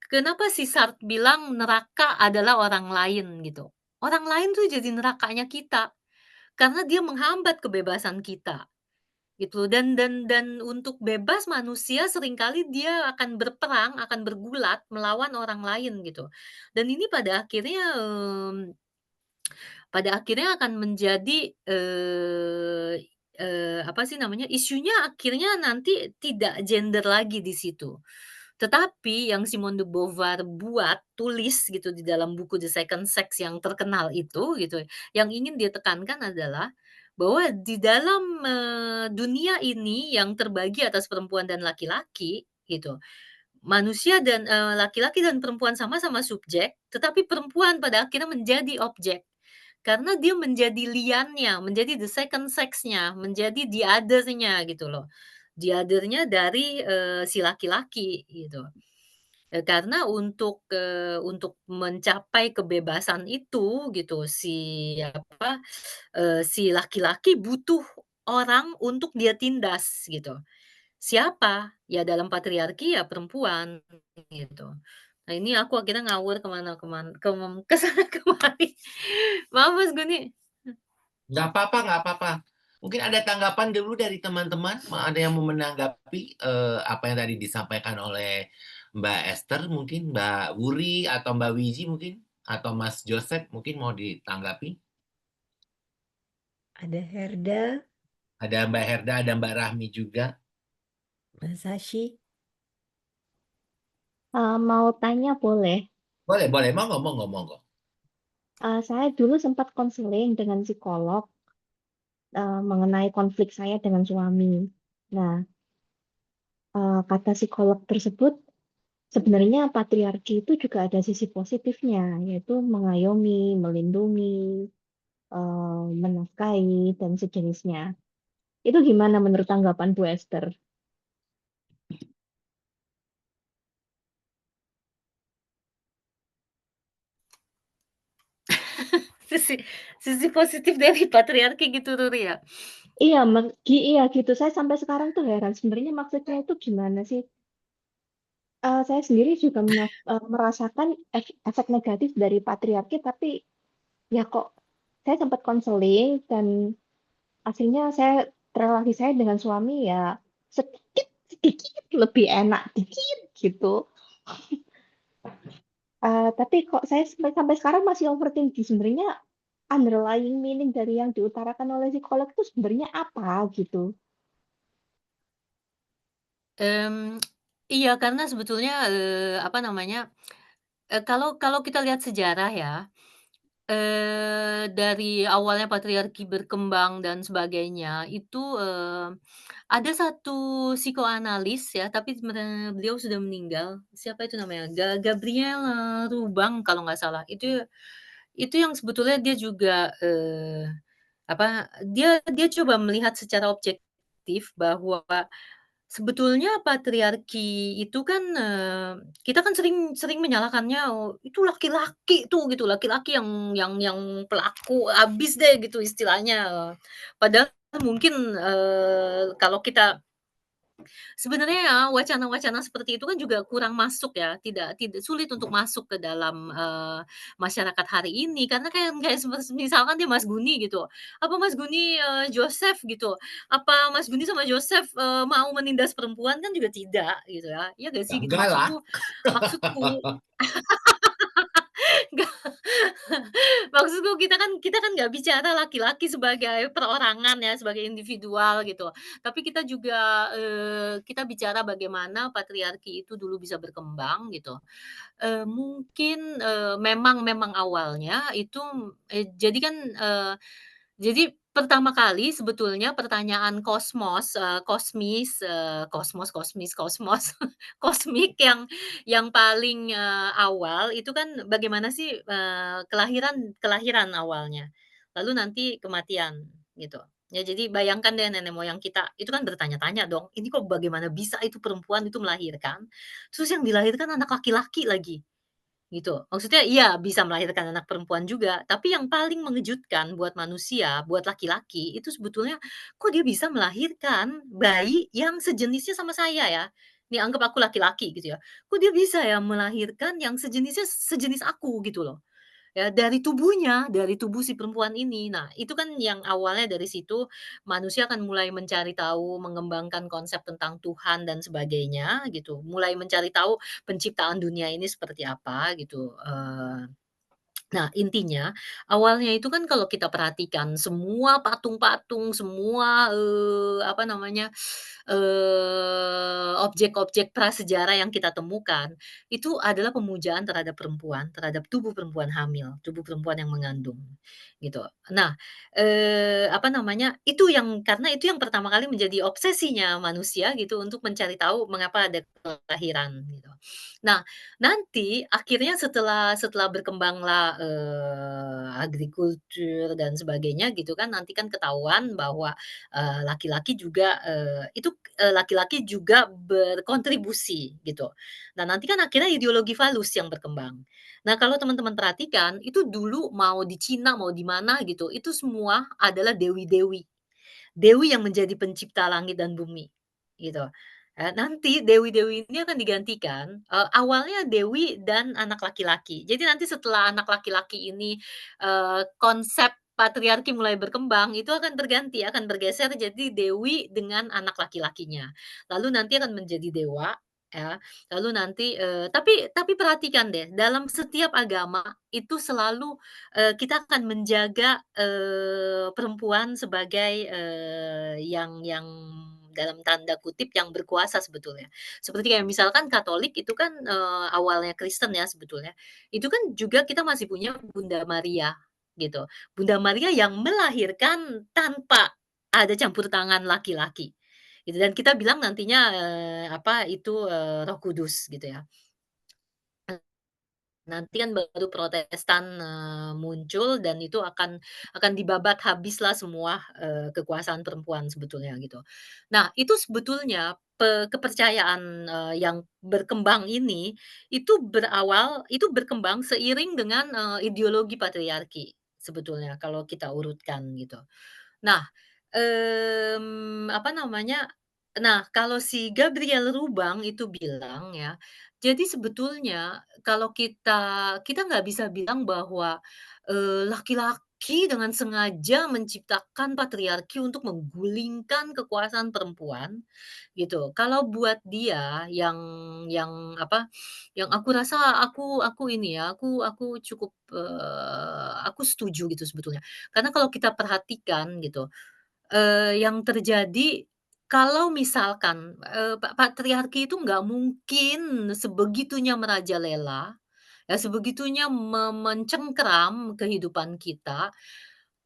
kenapa si Sartre bilang neraka adalah orang lain gitu. Orang lain tuh jadi nerakanya kita, karena dia menghambat kebebasan kita, gitu. Dan untuk bebas manusia seringkali dia akan berperang, akan bergulat melawan orang lain gitu. Dan ini pada akhirnya akan menjadi, apa sih namanya, isunya akhirnya nanti tidak gender lagi di situ. Tetapi yang Simone de Beauvoir tulis gitu di dalam buku The Second Sex yang terkenal itu gitu, yang ingin dia tekankan adalah bahwa di dalam, dunia ini yang terbagi atas perempuan dan laki-laki gitu, manusia dan laki-laki dan perempuan sama-sama subjek, tetapi perempuan pada akhirnya menjadi objek. Karena dia menjadi liannya, menjadi the second sex-nya, menjadi the other-nya gitu loh. The other-nya dari, si laki-laki gitu. Karena untuk mencapai kebebasan itu gitu, si laki-laki butuh orang untuk dia tindas gitu. Siapa? Ya dalam patriarki ya perempuan, gitu. Nah ini aku akhirnya ngawur ke sana kemari. Maaf Mas Guni. Nggak apa-apa. Mungkin ada tanggapan dulu dari teman-teman, ada yang mau menanggapi apa yang tadi disampaikan oleh Mbak Esther, mungkin Mbak Wuri atau Mbak Wiji mungkin, atau Mas Joseph mungkin mau ditanggapi. Ada Herda, Ada Mbak Herda, ada Mbak Rahmi juga. Mas Sashi. Mau tanya boleh? Boleh, monggo. Saya dulu sempat konseling dengan psikolog mengenai konflik saya dengan suami. Nah, kata psikolog tersebut, sebenarnya patriarki itu juga ada sisi positifnya, yaitu mengayomi, melindungi, menafkahi, dan sejenisnya. Itu gimana menurut tanggapan Bu Esther? Sisi positif dari patriarki gitu Ruri ya? Iya, iya gitu. Saya sampai sekarang tuh heran. Sebenarnya maksudnya itu gimana sih? Saya sendiri juga merasakan efek negatif dari patriarki, tapi ya kok saya sempat konseling dan hasilnya relasi saya dengan suami ya sedikit lebih enak dikit gitu. Tapi kok saya sampai sekarang masih overthinking. Sebenarnya underlying meaning dari yang diutarakan oleh psikolog itu sebenarnya apa gitu? Iya karena sebetulnya, apa namanya, kalau kalau kita lihat sejarah ya, dari awalnya patriarki berkembang dan sebagainya itu, ada satu psikoanalis ya, tapi sebenarnya beliau sudah meninggal, siapa itu namanya, Gabriel, Rubang kalau nggak salah. Itu yang sebetulnya dia juga, dia dia coba melihat secara objektif bahwa sebetulnya patriarki itu kan, kita kan sering sering menyalahkannya, "Oh, itu laki-laki tuh," gitu, "laki-laki yang pelaku, abis deh," gitu istilahnya, padahal mungkin, kalau kita sebenarnya ya wacana-wacana seperti itu kan juga kurang masuk ya, tidak tidak sulit untuk masuk ke dalam, masyarakat hari ini karena kayak misalkan dia Mas Guni gitu, apa Mas Guni, Joseph gitu, apa Mas Guni sama Joseph, mau menindas perempuan kan juga tidak gitu ya, iya nggak Ya sih gitu enggak lah. maksudku Maksudku kita kan nggak bicara laki-laki sebagai perorangan ya, sebagai individual gitu. Tapi kita juga, kita bicara bagaimana patriarki itu dulu bisa berkembang gitu. Mungkin, memang awalnya itu, jadi kan, jadi pertama kali sebetulnya pertanyaan kosmis, kosmos, kosmik yang paling, awal itu kan bagaimana sih, kelahiran kelahiran awalnya, lalu nanti kematian gitu. Ya jadi bayangkan deh nenek moyang kita itu kan bertanya-tanya dong, "Ini kok bagaimana bisa itu perempuan itu melahirkan, terus yang dilahirkan anak laki-laki lagi?" Gitu. Maksudnya iya bisa melahirkan anak perempuan juga, tapi yang paling mengejutkan buat manusia, buat laki-laki, itu sebetulnya kok dia bisa melahirkan bayi yang sejenisnya sama saya ya. Nih anggap aku laki-laki gitu ya. Kok dia bisa ya melahirkan yang sejenisnya sejenis aku gitu loh. Ya, dari tubuhnya, dari tubuh si perempuan ini. Nah, itu kan yang awalnya dari situ manusia akan mulai mencari tahu, mengembangkan konsep tentang Tuhan dan sebagainya gitu. Mulai mencari tahu penciptaan dunia ini seperti apa gitu. Nah, intinya awalnya itu kan kalau kita perhatikan semua patung-patung, semua, apa namanya, objek-objek prasejarah yang kita temukan, itu adalah pemujaan terhadap perempuan, terhadap tubuh perempuan hamil, tubuh perempuan yang mengandung, gitu. Nah, apa namanya, itu yang karena itu yang pertama kali menjadi obsesinya manusia gitu untuk mencari tahu mengapa ada kelahiran, gitu. Nah, nanti akhirnya setelah setelah berkembanglah, agrikultur dan sebagainya gitu kan, nanti kan ketahuan bahwa, laki-laki juga, laki-laki juga berkontribusi gitu. Nah, nanti kan akhirnya ideologi falus yang berkembang. Nah, kalau teman-teman perhatikan itu dulu mau di Cina, mau di mana gitu, itu semua adalah dewi-dewi. Dewi yang menjadi pencipta langit dan bumi, gitu. Nanti dewi-dewi ini akan digantikan, awalnya dewi dan anak laki-laki. Jadi nanti setelah anak laki-laki ini, konsep patriarki mulai berkembang, itu akan berganti, akan bergeser jadi dewi dengan anak laki-lakinya. Lalu nanti akan menjadi dewa, ya, lalu nanti, tapi perhatikan deh, dalam setiap agama itu selalu kita akan menjaga, perempuan sebagai, yang dalam tanda kutip yang berkuasa sebetulnya. Seperti kayak misalkan Katolik itu kan, awalnya Kristen ya sebetulnya, itu kan juga kita masih punya Bunda Maria gitu. Bunda Maria yang melahirkan tanpa ada campur tangan laki-laki gitu dan kita bilang nantinya, apa itu, Roh Kudus gitu ya. Nanti kan baru Protestan, muncul dan itu akan dibabat habislah semua, kekuasaan perempuan sebetulnya gitu. Nah itu sebetulnya kepercayaan, yang berkembang ini, itu berkembang seiring dengan, ideologi patriarki sebetulnya kalau kita urutkan gitu. Nah, apa namanya, nah kalau si Gabriel Rubang itu bilang ya, jadi sebetulnya kalau kita nggak bisa bilang bahwa, laki-laki dengan sengaja menciptakan patriarki untuk menggulingkan kekuasaan perempuan, gitu. Kalau buat dia yang apa, yang aku rasa aku ini ya, aku cukup, aku setuju gitu sebetulnya. Karena kalau kita perhatikan gitu, yang terjadi kalau misalkan, patriarki itu nggak mungkin sebegitunya merajalela, ya sebegitunya mencengkeram kehidupan kita,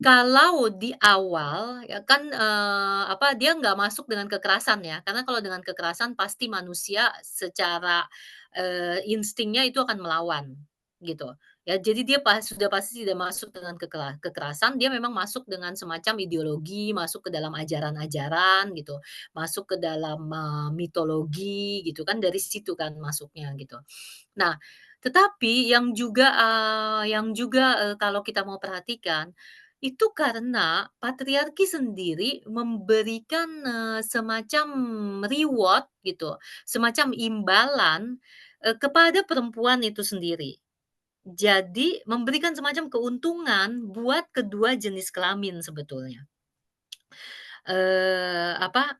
kalau di awal ya kan, apa, dia nggak masuk dengan kekerasan ya, karena kalau dengan kekerasan pasti manusia secara, instingnya itu akan melawan, gitu. Ya jadi dia sudah pasti tidak masuk dengan kekerasan, dia memang masuk dengan semacam ideologi, masuk ke dalam ajaran-ajaran gitu, masuk ke dalam, mitologi gitu kan, dari situ kan masuknya gitu. Nah, tetapi yang juga, kalau kita mau perhatikan, itu karena patriarki sendiri memberikan, semacam reward gitu, semacam imbalan, kepada perempuan itu sendiri. Jadi memberikan semacam keuntungan buat kedua jenis kelamin sebetulnya. Apa,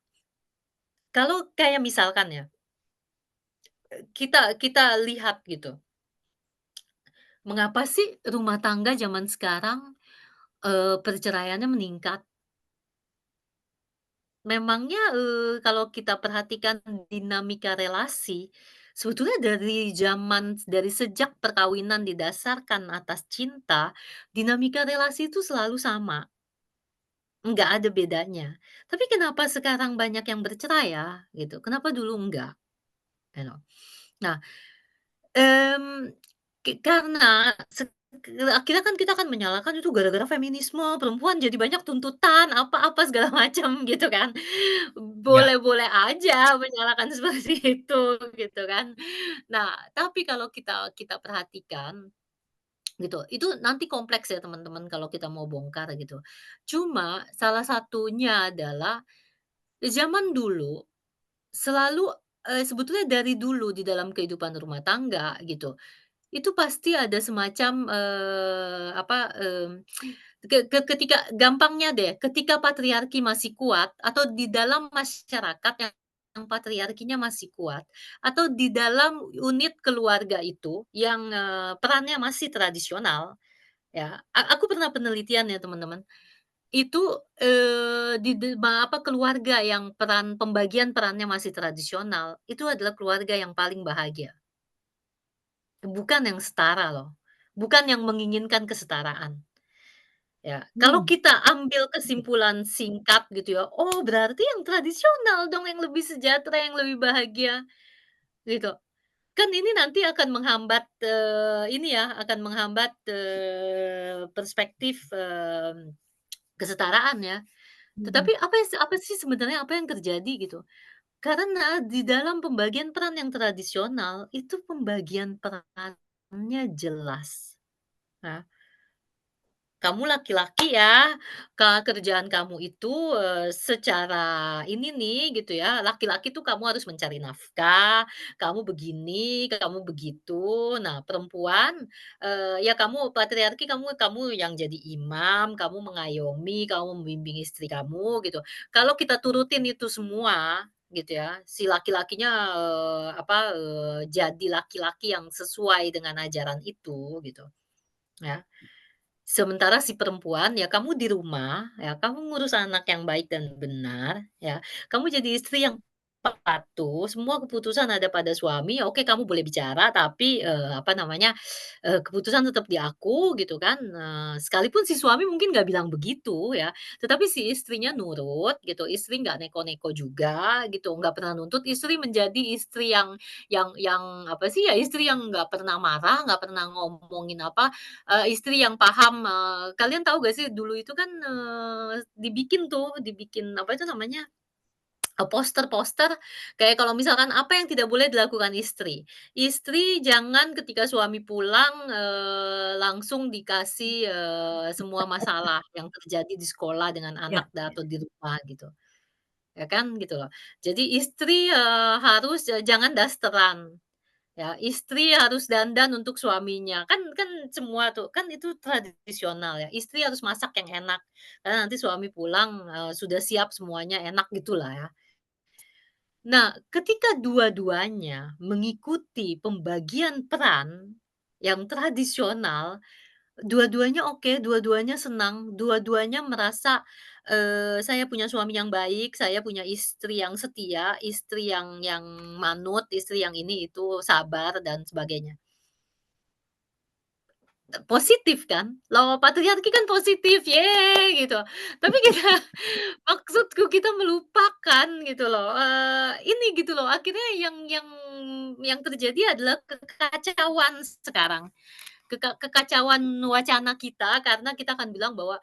kalau kayak misalkan ya, kita kita lihat gitu, Mengapa sih rumah tangga zaman sekarang, perceraiannya meningkat? Memangnya, kalau kita perhatikan dinamika relasi, sebetulnya dari sejak perkawinan didasarkan atas cinta, dinamika relasi itu selalu sama, nggak ada bedanya. Tapi kenapa sekarang banyak yang bercerai ya, gitu, kenapa dulu enggak, gitu. Nah, Mmm, karena akhirnya kan kita kan menyalahkan itu gara-gara feminisme, perempuan jadi banyak tuntutan, apa-apa segala macam gitu kan. Ya, Boleh-boleh aja menyalahkan seperti itu gitu kan. Nah, tapi kalau kita kita perhatikan gitu, itu nanti kompleks ya teman-teman kalau kita mau bongkar gitu. Cuma salah satunya adalah zaman dulu selalu, sebetulnya dari dulu di dalam kehidupan rumah tangga gitu, itu pasti ada semacam, ketika gampangnya deh, ketika patriarki masih kuat atau di dalam masyarakat yang patriarkinya masih kuat, atau di dalam unit keluarga itu yang, perannya masih tradisional ya, aku pernah penelitian ya teman-teman, itu, di keluarga yang pembagian perannya masih tradisional, itu adalah keluarga yang paling bahagia. Bukan yang setara loh, bukan yang menginginkan kesetaraan, ya. Kalau Hmm. kita ambil kesimpulan singkat gitu ya, oh berarti yang tradisional dong yang lebih sejahtera, yang lebih bahagia, gitu. Kan ini nanti akan menghambat, ini ya, akan menghambat, perspektif, kesetaraan ya. Mhm. Tetapi apa sih sebenarnya apa yang terjadi gitu? Karena di dalam pembagian peran yang tradisional, itu pembagian perannya jelas. Nah, kamu laki-laki ya, kerjaan kamu itu, secara ini nih gitu ya, laki-laki tuh kamu harus mencari nafkah, kamu begini, kamu begitu. Nah perempuan, ya kamu patriarki kamu kamu yang jadi imam, kamu mengayomi, kamu membimbing istri kamu gitu. Kalau kita turutin itu semua gitu ya, si laki-lakinya, jadi laki-laki yang sesuai dengan ajaran itu gitu, ya. Sementara si perempuan, ya kamu di rumah, ya kamu ngurus anak yang baik dan benar, ya. Kamu jadi istri yang patuh, semua keputusan ada pada suami, oke kamu boleh bicara, tapi, keputusan tetap di aku gitu kan, sekalipun si suami mungkin nggak bilang begitu ya, tetapi si istrinya nurut gitu, istri nggak neko-neko juga gitu, nggak pernah nuntut, istri menjadi istri yang apa sih, ya istri yang nggak pernah marah, nggak pernah ngomongin apa, istri yang paham, kalian tahu gak sih dulu itu kan, dibikin apa itu namanya, poster-poster kayak kalau misalkan apa yang tidak boleh dilakukan istri. Istri jangan ketika suami pulang, langsung dikasih, semua masalah yang terjadi di sekolah dengan anak Ya, atau di rumah gitu, ya kan gitu loh. Jadi istri, harus, jangan dasteran. Ya, istri harus dandan untuk suaminya, kan kan semua tuh, kan itu tradisional ya, istri harus masak yang enak, karena nanti suami pulang, sudah siap semuanya enak gitulah ya. Nah, ketika dua-duanya mengikuti pembagian peran yang tradisional, dua-duanya oke, dua-duanya senang, dua-duanya merasa, saya punya suami yang baik, saya punya istri yang setia, istri yang manut, istri yang ini itu sabar dan sebagainya. Positif kan? Law patriarki kan positif, yeay gitu. Tapi kita maksudku kita melupakan gitu loh, ini gitu loh, akhirnya yang terjadi adalah kekacauan sekarang. Kekacauan wacana kita karena kita akan bilang bahwa,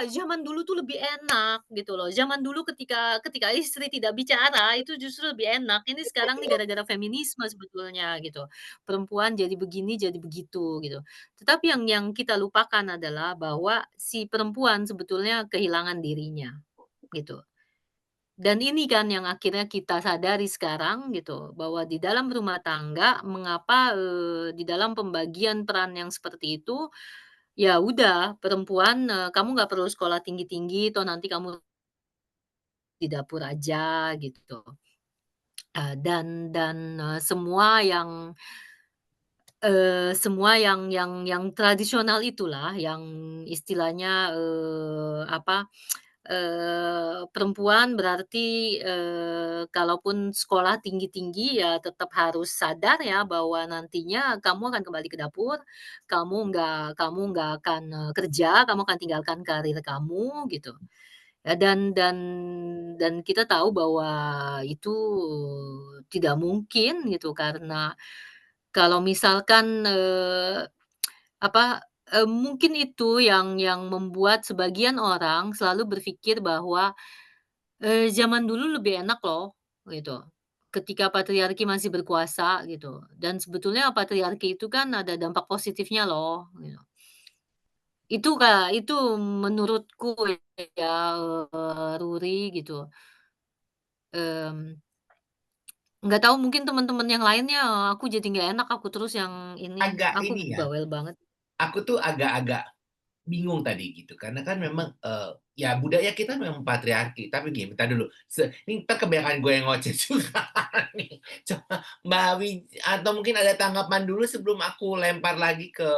zaman dulu tuh lebih enak gitu loh. Zaman dulu ketika ketika istri tidak bicara itu justru lebih enak. Ini sekarang nih gara-gara feminisme sebetulnya gitu. Perempuan jadi begini, jadi begitu gitu. Tetapi yang kita lupakan adalah bahwa si perempuan sebetulnya kehilangan dirinya gitu. Dan ini kan yang akhirnya kita sadari sekarang gitu, bahwa di dalam rumah tangga mengapa, di dalam pembagian peran yang seperti itu, ya udah perempuan, kamu nggak perlu sekolah tinggi-tinggi, toh nanti kamu di dapur aja gitu. Dan semua yang semua yang tradisional itulah, yang istilahnya, perempuan berarti, kalaupun sekolah tinggi-tinggi ya tetap harus sadar ya bahwa nantinya kamu akan kembali ke dapur, kamu nggak akan, kerja, kamu akan tinggalkan karir kamu gitu. Ya dan kita tahu bahwa itu tidak mungkin gitu karena kalau misalkan, mungkin itu yang membuat sebagian orang selalu berpikir bahwa, zaman dulu lebih enak loh, gitu. Ketika patriarki masih berkuasa gitu, dan sebetulnya patriarki itu kan ada dampak positifnya loh, gitu. Itu menurutku ya, Ruri gitu, mmm, nggak tahu mungkin teman-teman yang lainnya, aku jadi nggak enak aku terus yang ini, Agak aku ini ya, bawel banget. aku tuh agak-agak bingung tadi gitu, karena kan memang, ya budaya kita memang patriarki, tapi gini, entar dulu, ini entar kebanyakan gue yang ngoceh juga nih. Coba Mbak atau mungkin ada tanggapan dulu sebelum aku lempar lagi ke,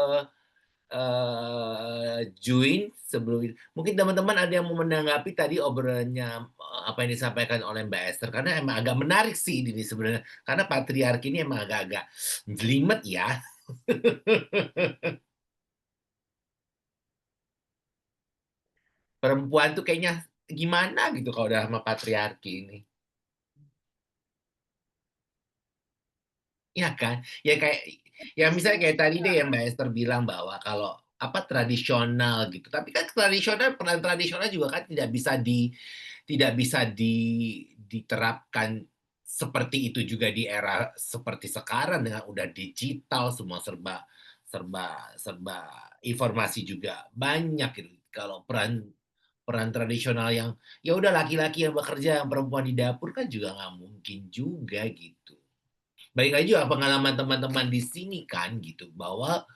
Juin sebelum mungkin teman-teman ada yang mau menanggapi tadi obrolannya, apa yang disampaikan oleh Mbak Esther, karena emang agak menarik sih ini sebenarnya, karena patriarki ini emang agak-agak jelimet ya. Perempuan tuh kayaknya gimana gitu kalau udah sama patriarki ini. Iya kan? Ya kayak ya misalnya kayak tadi deh yang Mbak Esther bilang bahwa kalau apa tradisional gitu, tapi kan tradisional peran tradisional juga kan tidak bisa diterapkan seperti itu juga di era seperti sekarang dengan udah digital semua serba serba serba informasi juga banyak gitu. Kalau peran peran tradisional yang ya udah laki-laki yang bekerja, yang perempuan di dapur kan juga nggak mungkin juga gitu. Balik lagi juga pengalaman teman-teman di sini kan gitu bahwa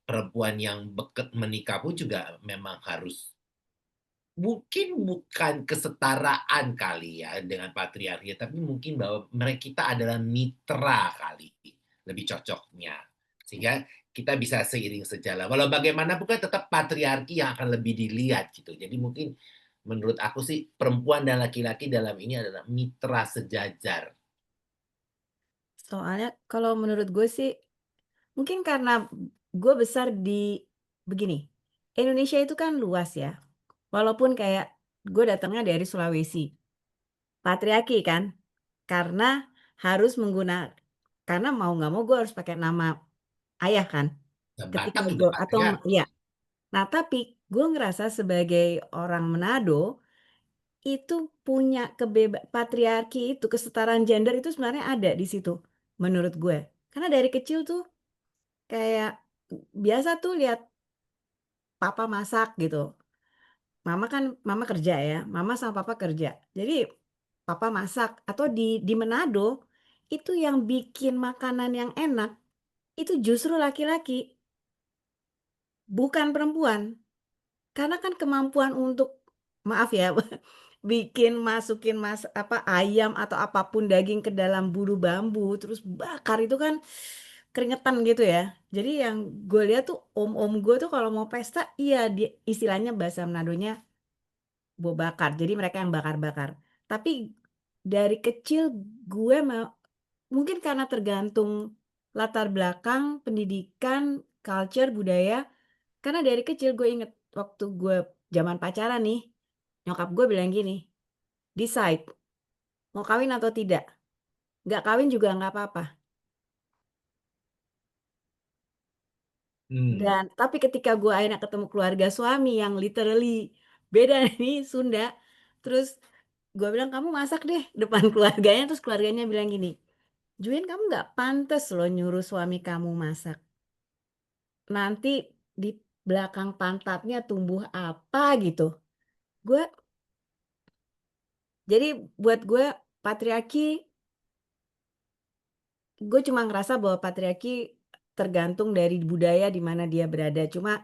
perempuan yang menikah pun juga memang harus mungkin bukan kesetaraan kali ya dengan patriarki, tapi mungkin bahwa mereka kita adalah mitra kali lebih cocoknya. Sehingga kita bisa seiring sejalan. Walau bagaimanapun kan tetap patriarki yang akan lebih dilihat gitu. Jadi mungkin menurut aku sih perempuan dan laki-laki dalam ini adalah mitra sejajar. Soalnya kalau menurut gue sih, mungkin karena gue besar di begini, Indonesia itu kan luas ya. Walaupun kayak gue datangnya dari Sulawesi, patriarki kan, karena harus karena mau nggak mau gue harus pakai nama ayah kan. Nah, Ketika Batak juga gue atau patriarki. iya. Nah tapi gue ngerasa sebagai orang Manado itu punya patriarki itu kesetaraan gender itu sebenarnya ada di situ menurut gue. Karena dari kecil tuh kayak biasa tuh lihat papa masak gitu. Mama kerja ya, mama sama papa kerja. Jadi papa masak atau di Manado itu yang bikin makanan yang enak itu justru laki-laki, bukan perempuan. Karena kan kemampuan untuk maaf ya, masukin ayam atau apapun daging ke dalam bulu bambu terus bakar itu kan keringetan gitu ya. Jadi yang gue lihat tuh om-om gue tuh kalau mau pesta iya istilahnya bahasa Manadonya bakar. Jadi mereka yang bakar-bakar. Tapi dari kecil gue mungkin karena tergantung latar belakang, pendidikan, culture, budaya. Karena dari kecil gue inget waktu gue zaman pacaran nih, nyokap gue bilang gini, decide mau kawin atau tidak. Nggak kawin juga nggak apa-apa. Hmm. Dan tapi ketika gue akhirnya ketemu keluarga suami yang literally beda nih Sunda, terus gue bilang kamu masak deh depan keluarganya, terus keluarganya bilang gini, Juin kamu nggak pantas loh nyuruh suami kamu masak. Nanti di belakang pantatnya tumbuh apa gitu. Gue Jadi buat gue patriarki, gue cuma ngerasa bahwa patriarki tergantung dari budaya di mana dia berada. Cuma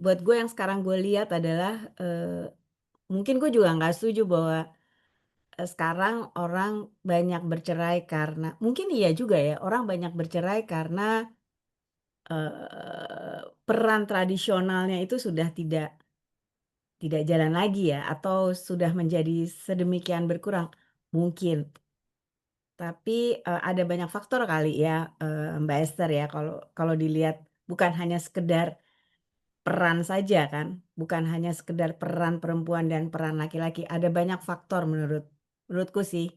buat gue yang sekarang gue lihat adalah mungkin gue juga nggak setuju bahwa sekarang orang banyak bercerai karena mungkin iya juga ya, orang banyak bercerai karena peran tradisionalnya itu sudah tidak jalan lagi ya, atau sudah menjadi sedemikian berkurang, mungkin. Tapi, ada banyak faktor kali ya, Mbak Esther ya, kalau dilihat bukan hanya sekedar peran saja kan, bukan hanya sekedar peran perempuan dan peran laki-laki, ada banyak faktor menurutku sih.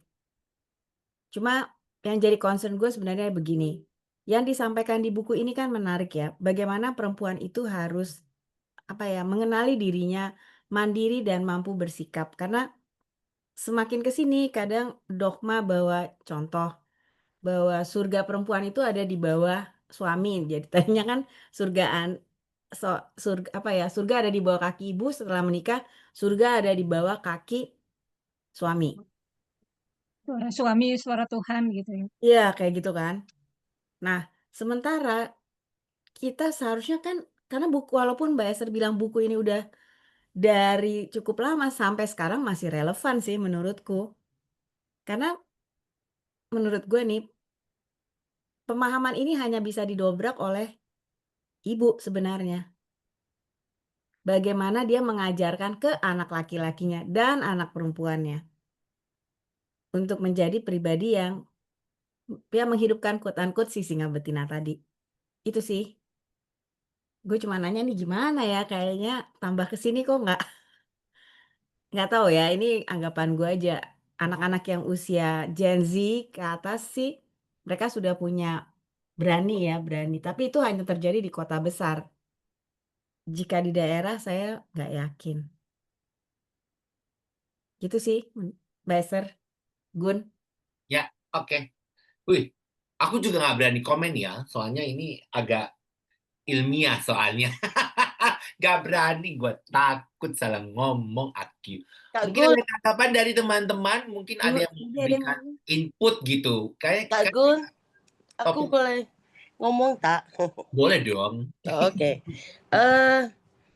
Cuma yang jadi concern gue sebenarnya begini, yang disampaikan di buku ini kan menarik ya, bagaimana perempuan itu harus, mengenali dirinya, mandiri dan mampu bersikap. Karena semakin ke sini kadang dogma bahwa surga perempuan itu ada di bawah suami. Jadi tadinya kan surga ada di bawah kaki ibu, setelah menikah surga ada di bawah kaki suami. Suara suami, suara Tuhan gitu ya. Iya, kayak gitu kan. Nah, sementara kita seharusnya kan, karena walaupun Mbak Esther bilang buku ini udah dari cukup lama sampai sekarang masih relevan sih menurutku. Karena menurut gue nih, pemahaman ini hanya bisa didobrak oleh ibu sebenarnya. Bagaimana dia mengajarkan ke anak laki-lakinya dan anak perempuannya untuk menjadi pribadi yang menghidupkan quote-unquote si singa betina tadi. Itu sih. Gue cuma nanya nih gimana ya, kayaknya tambah ke sini kok nggak tahu ya, ini anggapan gue aja. Anak-anak yang usia Gen Z ke atas sih, mereka sudah punya berani. Tapi itu hanya terjadi di kota besar. Jika di daerah saya nggak yakin. Gitu sih, Mbak Esther, Gun. Ya, oke. Wih, aku juga nggak berani komen ya, soalnya ini agak ilmiah soalnya. Gak berani, gue takut salah ngomong aku. Kak Mungkin Gun, ada tanggapan dari teman-teman, mungkin ada yang Iya, ada yang memberikan ngomong. input gitu. Kak Kayak Gun, aku topik boleh ngomong tak? boleh dong. Oke.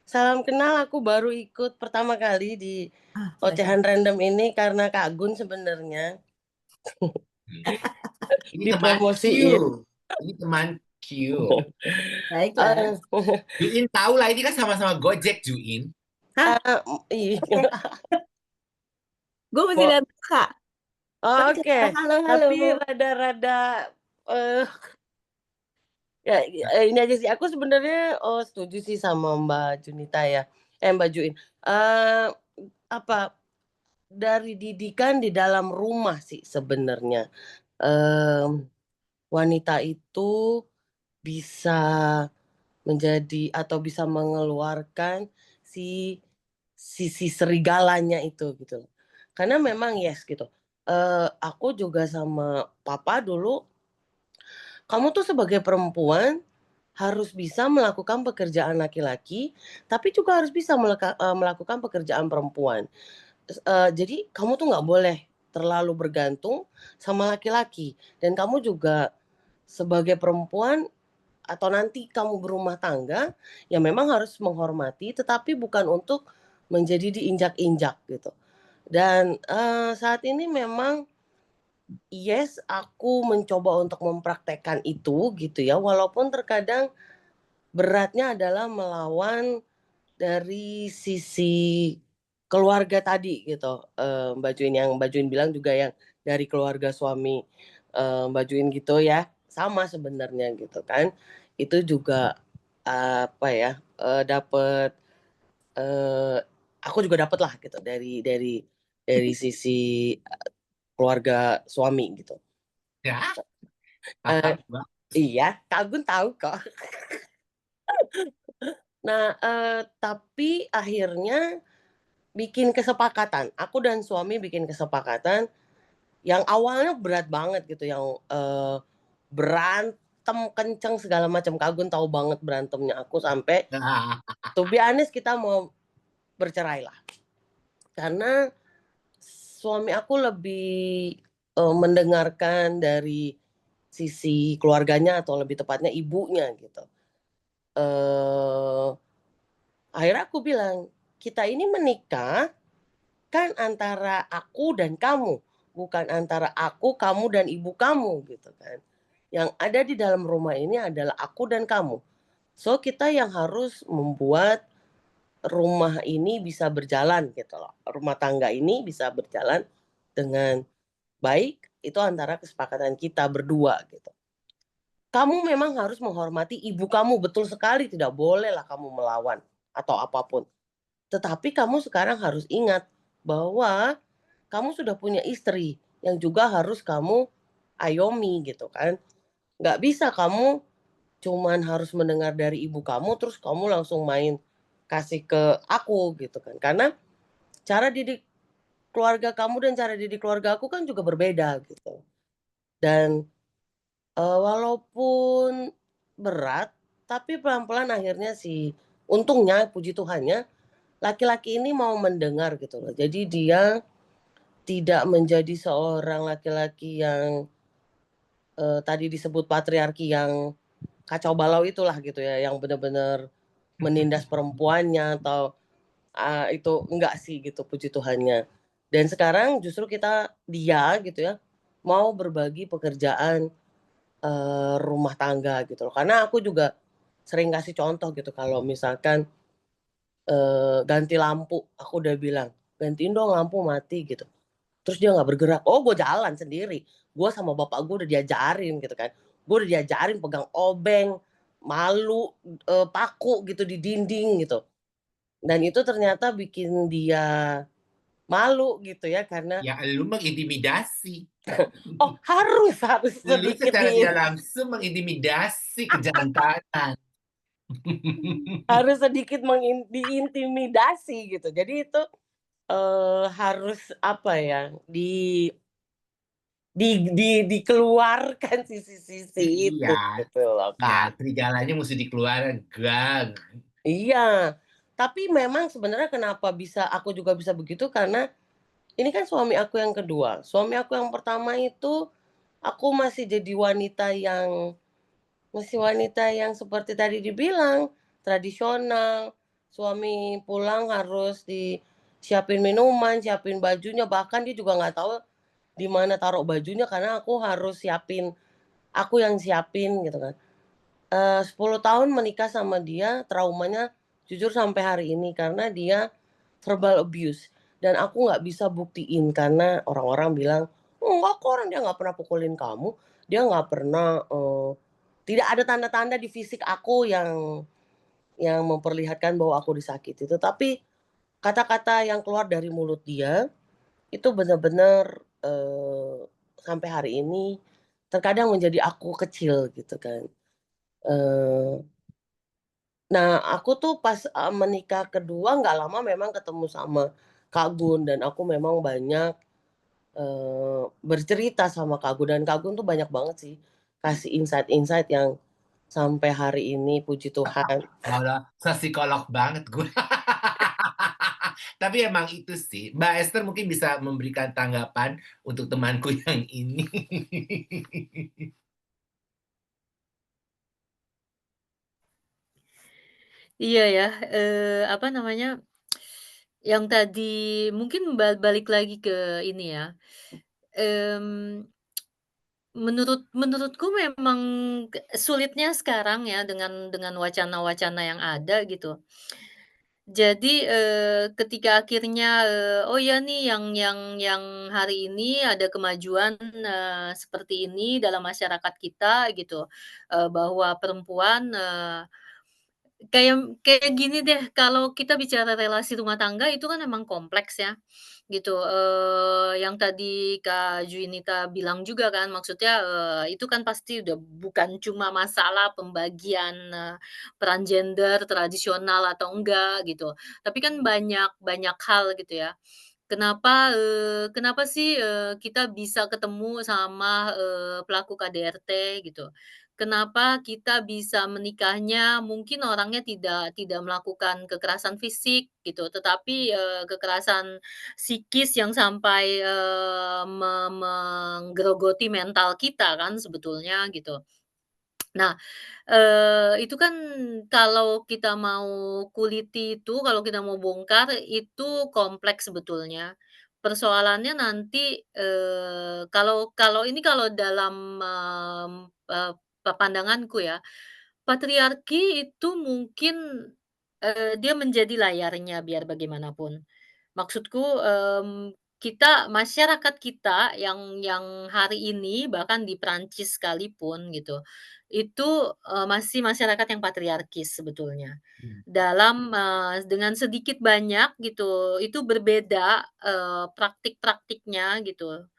Salam kenal, aku baru ikut pertama kali di Ocehan Random ini karena Kak Gun sebenarnya Ini teman Q. dipromosiin. Ini teman Q. Baiklah. Juin tahu lah, ini kan sama-sama Gojek, Juin. Iya. Gue masih lihat muka. Oke, Halo. tapi rada-rada ya ini aja sih. Aku sebenarnya setuju sih sama Mbak Junita ya. Mbak Juin. Dari didikan di dalam rumah sih sebenarnya. Wanita itu bisa menjadi atau bisa mengeluarkan si sisi serigalanya itu gitu. Karena memang yes gitu. Aku juga sama papa dulu, kamu tuh sebagai perempuan harus bisa melakukan pekerjaan laki-laki, tapi juga harus bisa melakukan pekerjaan perempuan. Jadi kamu tuh nggak boleh terlalu bergantung sama laki-laki, dan kamu juga sebagai perempuan atau nanti kamu berumah tangga ya memang harus menghormati, tetapi bukan untuk menjadi diinjak-injak gitu. Dan saat ini memang yes, aku mencoba untuk mempraktekkan itu gitu ya, walaupun terkadang beratnya adalah melawan dari sisi keluarga tadi gitu, Mbak Juin, yang Mbak Juin bilang juga yang dari keluarga suami Mbak Juin gitu ya, sama sebenarnya gitu kan. Itu juga dapet aku juga dapet lah gitu dari sisi keluarga suami gitu. Ya. Iya, Kak Gun tahu kok. Nah, tapi akhirnya bikin kesepakatan. Aku dan suami bikin kesepakatan yang awalnya berat banget gitu, yang berantem kenceng segala macam. Kak Gun tahu banget berantemnya aku sampai to be honest kita mau bercerai lah. Karena suami aku lebih mendengarkan dari sisi keluarganya atau lebih tepatnya ibunya gitu. Akhirnya aku bilang, kita ini menikah kan antara aku dan kamu, bukan antara aku, kamu, dan ibu kamu gitu kan. Yang ada di dalam rumah ini adalah aku dan kamu. So kita yang harus membuat rumah ini bisa berjalan gitu loh. Rumah tangga ini bisa berjalan dengan baik, itu antara kesepakatan kita berdua gitu. Kamu memang harus menghormati ibu kamu, betul sekali, tidak bolehlah kamu melawan atau apapun. Tetapi kamu sekarang harus ingat bahwa kamu sudah punya istri yang juga harus kamu ayomi gitu kan. Nggak bisa kamu cuman harus mendengar dari ibu kamu terus kamu langsung main kasih ke aku gitu kan. Karena cara didik keluarga kamu dan cara didik keluarga aku kan juga berbeda gitu. Dan walaupun berat, tapi pelan-pelan akhirnya untungnya puji Tuhannya laki-laki ini mau mendengar gitu loh. Jadi dia tidak menjadi seorang laki-laki yang tadi disebut patriarki yang kacau balau itulah gitu ya, yang benar-benar menindas perempuannya atau itu enggak sih gitu puji Tuhannya. Dan sekarang justru dia gitu ya mau berbagi pekerjaan rumah tangga gitu loh. Karena aku juga sering kasih contoh gitu kalau misalkan ganti lampu, aku udah bilang gantiin dong lampu mati gitu. Terus dia nggak bergerak, oh gue jalan sendiri. Gue sama bapak gue udah diajarin gitu kan. Gue udah diajarin pegang obeng, malu, paku gitu di dinding gitu. Dan itu ternyata bikin dia malu gitu ya karena Ya, lu mengintimidasi. oh harus Lu sedikit secara tidak langsung mengintimidasi kejantanan. harus sedikit diintimidasi gitu. Jadi itu harus apa ya dikeluarkan sisi-sisi itu Iya, gitu loh ya Kak. serigalanya mesti dikeluarkan. Gang. Iya, tapi memang sebenarnya kenapa aku juga bisa begitu karena ini kan suami aku yang kedua. Suami aku yang pertama itu aku masih wanita yang seperti tadi dibilang tradisional. Suami pulang harus disiapin minuman, siapin bajunya, bahkan dia juga nggak tahu di mana taruh bajunya karena aku yang siapin gitu kan. 10 tahun menikah sama dia, traumanya jujur sampai hari ini karena dia verbal abuse dan aku nggak bisa buktiin karena orang-orang bilang, "Enggak kok, dia nggak pernah pukulin kamu, dia nggak pernah tidak ada tanda-tanda di fisik aku yang memperlihatkan bahwa aku disakiti." Tetapi kata-kata yang keluar dari mulut dia itu benar-benar sampai hari ini terkadang menjadi aku kecil gitu kan. Nah aku tuh pas menikah kedua nggak lama memang ketemu sama Kak Gun dan aku memang banyak bercerita sama Kak Gun dan Kak Gun tuh banyak banget sih kasih insight-insight yang sampai hari ini puji Tuhan. Kalau psikolog banget gue. Tapi emang itu sih, Mbak Esther mungkin bisa memberikan tanggapan untuk temanku yang ini. Iya ya, apa namanya, yang tadi mungkin balik lagi ke ini ya, mmm, menurutku memang sulitnya sekarang ya dengan wacana-wacana yang ada gitu. Jadi, ketika akhirnya, oh ya nih yang hari ini ada kemajuan, seperti ini dalam masyarakat kita gitu, bahwa perempuan, kayak gini deh, kalau kita bicara relasi rumah tangga itu kan memang kompleks ya, gitu. Yang tadi Kak Juwinita bilang juga kan, maksudnya, itu kan pasti udah bukan cuma masalah pembagian, peran gender tradisional atau enggak gitu, tapi kan banyak banyak hal gitu ya. Kenapa sih, kita bisa ketemu sama, pelaku KDRT gitu? Kenapa kita bisa menikahnya mungkin orangnya tidak melakukan kekerasan fisik gitu, tetapi, kekerasan psikis yang sampai, menggerogoti mental kita kan sebetulnya gitu. Nah, itu kan kalau kita mau kuliti itu, kalau kita mau bongkar itu kompleks sebetulnya. Persoalannya nanti, kalau kalau ini kalau dalam, pandanganku ya, patriarki itu mungkin, dia menjadi layarnya biar bagaimanapun. Maksudku, kita masyarakat kita yang hari ini bahkan di Prancis sekalipun gitu, itu, masih masyarakat yang patriarkis sebetulnya. Hmm. Dalam, dengan sedikit banyak gitu, itu berbeda, praktik-praktiknya gitu.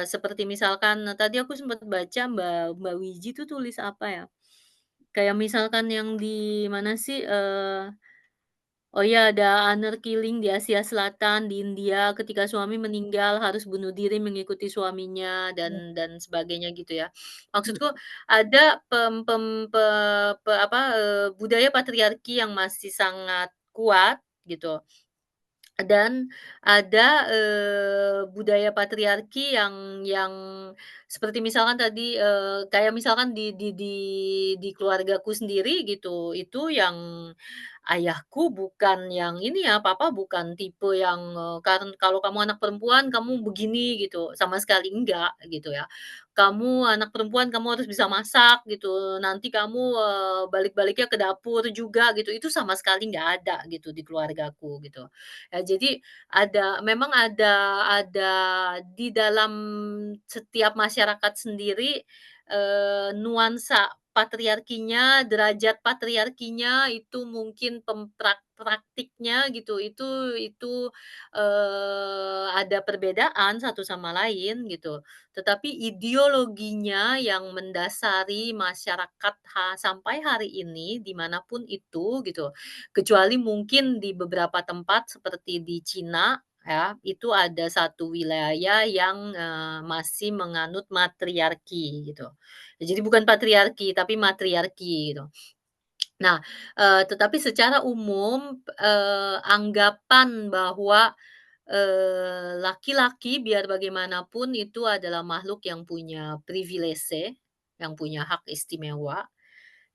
Seperti misalkan tadi aku sempat baca Mbak Mbak Wiji tuh tulis apa ya, kayak misalkan yang di mana sih, oh iya, ada honor killing di Asia Selatan, di India, ketika suami meninggal harus bunuh diri mengikuti suaminya dan sebagainya gitu ya. Maksudku ada budaya patriarki yang masih sangat kuat gitu. Dan ada, budaya patriarki yang seperti misalkan tadi, kayak misalkan di keluargaku sendiri gitu, itu yang ayahku bukan yang ini ya, papa bukan tipe yang, kalau kamu anak perempuan kamu begini gitu, sama sekali enggak gitu ya. Kamu anak perempuan kamu harus bisa masak gitu, nanti kamu, balik-baliknya ke dapur juga gitu, itu sama sekali nggak ada gitu di keluargaku gitu. Ya, jadi memang ada di dalam setiap masyarakat sendiri, nuansa patriarkinya, derajat patriarkinya itu mungkin praktiknya gitu, ada perbedaan satu sama lain gitu. Tetapi ideologinya yang mendasari masyarakat sampai hari ini, dimanapun itu gitu, kecuali mungkin di beberapa tempat seperti di Cina ya, itu ada satu wilayah yang, masih menganut matriarki gitu. Jadi bukan patriarki, tapi matriarki gitu. Nah, tetapi secara umum, anggapan bahwa, laki-laki biar bagaimanapun itu adalah makhluk yang punya privilege, yang punya hak istimewa,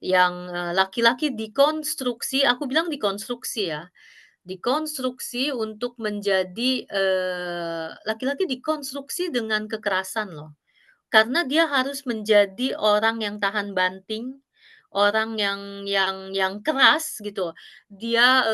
yang, laki-laki dikonstruksi, aku bilang dikonstruksi ya, dikonstruksi untuk menjadi, laki-laki dikonstruksi dengan kekerasan loh. Karena dia harus menjadi orang yang tahan banting, orang yang keras gitu. Dia,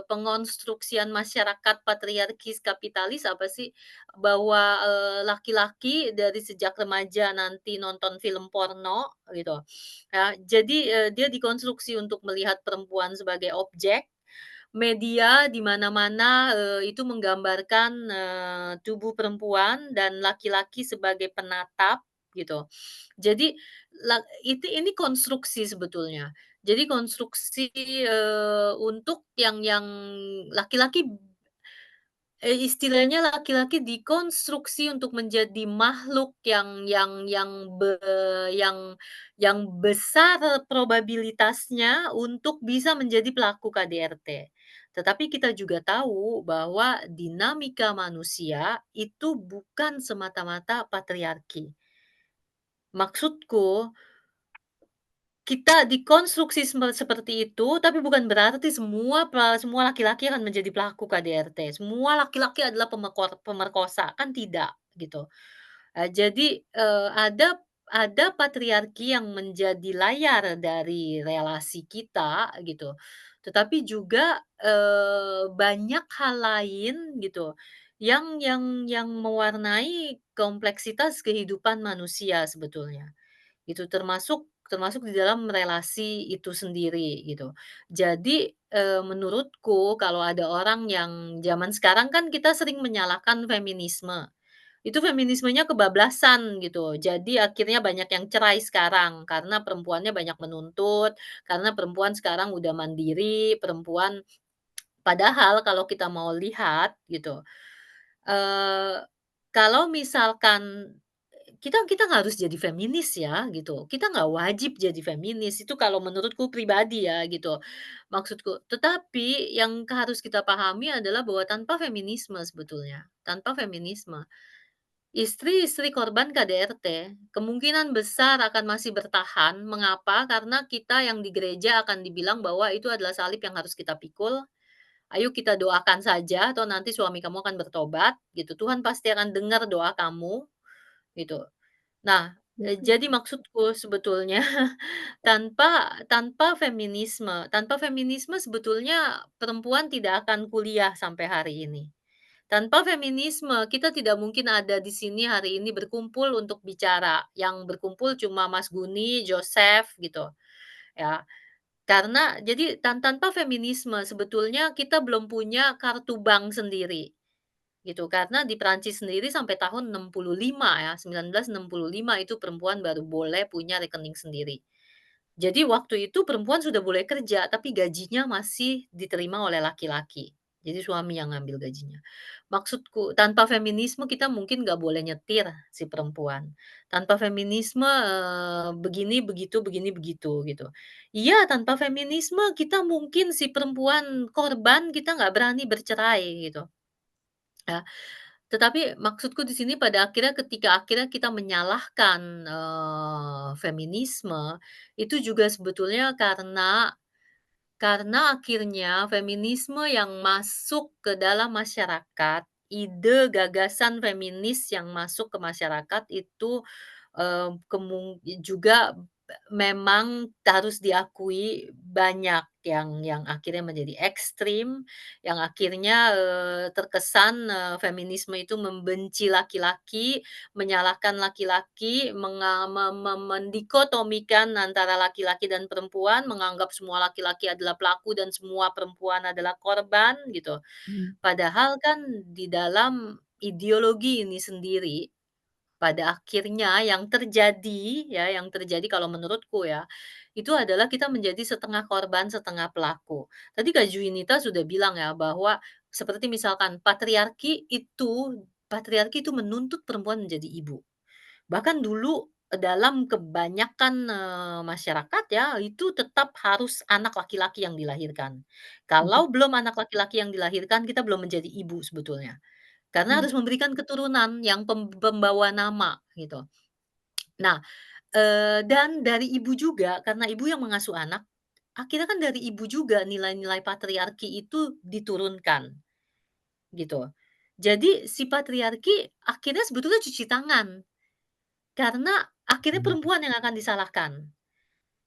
pengonstruksian masyarakat patriarkis kapitalis apa sih, bahwa, laki-laki dari sejak remaja nanti nonton film porno gitu, ya. Jadi, dia dikonstruksi untuk melihat perempuan sebagai objek, media di mana-mana, itu menggambarkan, tubuh perempuan dan laki-laki sebagai penatap gitu. Jadi ini konstruksi sebetulnya. Jadi konstruksi, untuk yang laki-laki, istilahnya laki-laki dikonstruksi untuk menjadi makhluk yang besar probabilitasnya untuk bisa menjadi pelaku KDRT. Tetapi kita juga tahu bahwa dinamika manusia itu bukan semata-mata patriarki. Maksudku, kita dikonstruksi seperti itu, tapi bukan berarti semua laki-laki akan menjadi pelaku KDRT. Semua laki-laki adalah pemerkosa, kan tidak, gitu. Jadi, ada patriarki yang menjadi layar dari relasi kita, gitu. Tetapi juga, banyak hal lain gitu, yang mewarnai kompleksitas kehidupan manusia sebetulnya. Itu termasuk termasuk di dalam relasi itu sendiri gitu. Jadi, menurutku kalau ada orang yang zaman sekarang kan kita sering menyalahkan feminisme. Itu feminismenya kebablasan gitu. Jadi akhirnya banyak yang cerai sekarang karena perempuannya banyak menuntut, karena perempuan sekarang udah mandiri, padahal kalau kita mau lihat gitu, eee, kalau misalkan kita kita nggak harus jadi feminis ya, gitu. Kita nggak wajib jadi feminis, itu kalau menurutku pribadi ya, gitu. Maksudku tetapi yang harus kita pahami adalah bahwa tanpa feminisme sebetulnya, tanpa feminisme, Istri-istri korban KDRT kemungkinan besar akan masih bertahan. Mengapa? Karena kita yang di gereja akan dibilang bahwa itu adalah salib yang harus kita pikul. Ayo kita doakan saja atau nanti suami kamu akan bertobat gitu. Tuhan pasti akan dengar doa kamu gitu. Nah, jadi maksudku sebetulnya tanpa feminisme sebetulnya perempuan tidak akan kuliah sampai hari ini. Tanpa feminisme, kita tidak mungkin ada di sini hari ini berkumpul untuk bicara. Yang berkumpul cuma Mas Guni, Joseph gitu, ya. Karena jadi tanpa feminisme sebetulnya kita belum punya kartu bank sendiri, gitu. Karena di Perancis sendiri sampai tahun 65 ya, 1965 itu perempuan baru boleh punya rekening sendiri. Jadi waktu itu perempuan sudah boleh kerja, tapi gajinya masih diterima oleh laki-laki. Jadi suami yang ngambil gajinya. Maksudku, tanpa feminisme kita mungkin nggak boleh nyetir si perempuan. Tanpa feminisme, begini, begitu, begini, begitu, gitu. Iya, tanpa feminisme kita mungkin si perempuan korban kita nggak berani bercerai, gitu. Ya, tetapi maksudku di sini pada akhirnya ketika akhirnya kita menyalahkan, feminisme, itu juga sebetulnya karena akhirnya feminisme yang masuk ke dalam masyarakat, ide gagasan feminis yang masuk ke masyarakat itu, juga memang harus diakui banyak yang akhirnya menjadi ekstrim, yang akhirnya, terkesan, feminisme itu membenci laki-laki, menyalahkan laki-laki, mendikotomikan antara laki-laki dan perempuan, menganggap semua laki-laki adalah pelaku dan semua perempuan adalah korban, gitu. Padahal kan di dalam ideologi ini sendiri, pada akhirnya yang terjadi kalau menurutku ya, itu adalah kita menjadi setengah korban, setengah pelaku. Tadi Kak Juwinita sudah bilang ya bahwa seperti misalkan patriarki itu menuntut perempuan menjadi ibu. Bahkan dulu, dalam kebanyakan, masyarakat ya, itu tetap harus anak laki-laki yang dilahirkan. Kalau belum anak laki-laki yang dilahirkan, kita belum menjadi ibu sebetulnya. Karena harus memberikan keturunan yang pembawa nama, gitu. Nah, dan dari ibu juga, karena ibu yang mengasuh anak, akhirnya kan dari ibu juga nilai-nilai patriarki itu diturunkan, gitu. Jadi si patriarki akhirnya sebetulnya cuci tangan. Karena akhirnya perempuan yang akan disalahkan.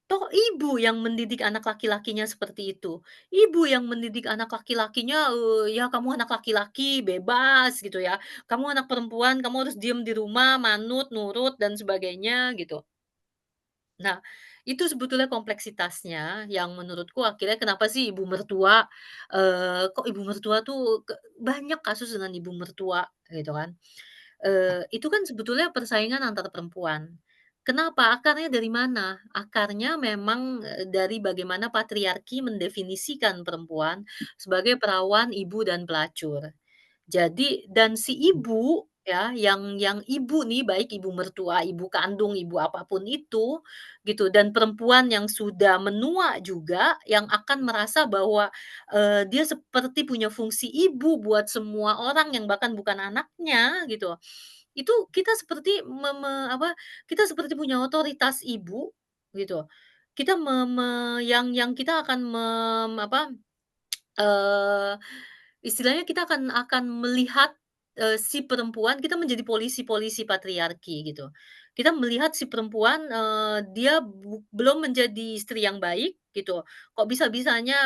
Toh ibu yang mendidik anak laki-lakinya seperti itu. Ibu yang mendidik anak laki-lakinya, "Ya kamu anak laki-laki, bebas," gitu ya. "Kamu anak perempuan, kamu harus diem di rumah, manut, nurut, dan sebagainya," gitu. Nah, itu sebetulnya kompleksitasnya yang menurutku akhirnya kenapa sih ibu mertua, kok ibu mertua tuh banyak kasus dengan ibu mertua gitu kan. Itu kan sebetulnya persaingan antar perempuan. Kenapa? Akarnya dari mana? Akarnya memang, dari bagaimana patriarki mendefinisikan perempuan sebagai perawan, ibu, dan pelacur. Jadi dan si ibu ya, yang ibu nih, baik ibu mertua, ibu kandung, ibu apapun itu, gitu, dan perempuan yang sudah menua juga, yang akan merasa bahwa, dia seperti punya fungsi ibu buat semua orang yang bahkan bukan anaknya, gitu. Itu kita seperti kita seperti punya otoritas ibu, gitu. Kita me me yang kita akan Eee, istilahnya kita akan melihat, si perempuan kita menjadi polisi-polisi patriarki gitu. Kita melihat si perempuan, dia belum menjadi istri yang baik gitu, kok bisa-bisanya,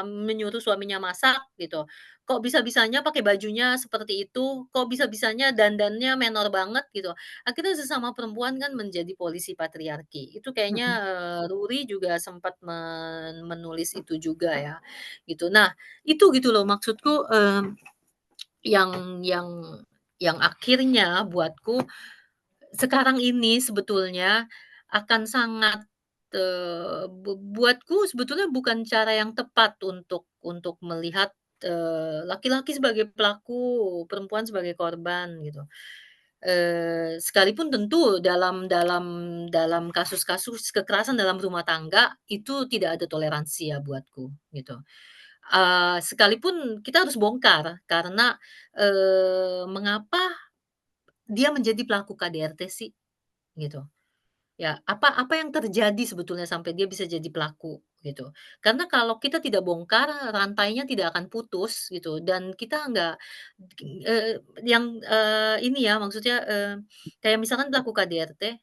menyuruh suaminya masak gitu, kok bisa-bisanya pakai bajunya seperti itu, kok bisa-bisanya dandannya menor banget gitu. Akhirnya sesama perempuan kan menjadi polisi patriarki. Itu kayaknya, Ruri juga sempat menulis itu juga ya, gitu. Nah, itu gitu loh maksudku, yang yang yang akhirnya buatku sekarang ini sebetulnya akan sangat, buatku sebetulnya bukan cara yang tepat untuk melihat, laki-laki sebagai pelaku, perempuan sebagai korban gitu. Sekalipun tentu dalam kasus-kasus kekerasan dalam rumah tangga itu tidak ada toleransi ya buatku gitu. sekalipun kita harus bongkar karena, mengapa dia menjadi pelaku KDRT sih, gitu. Ya, apa yang terjadi sebetulnya sampai dia bisa jadi pelaku, gitu. Karena kalau kita tidak bongkar, rantainya tidak akan putus, gitu, dan kita nggak ini ya, maksudnya, kayak misalkan pelaku KDRT,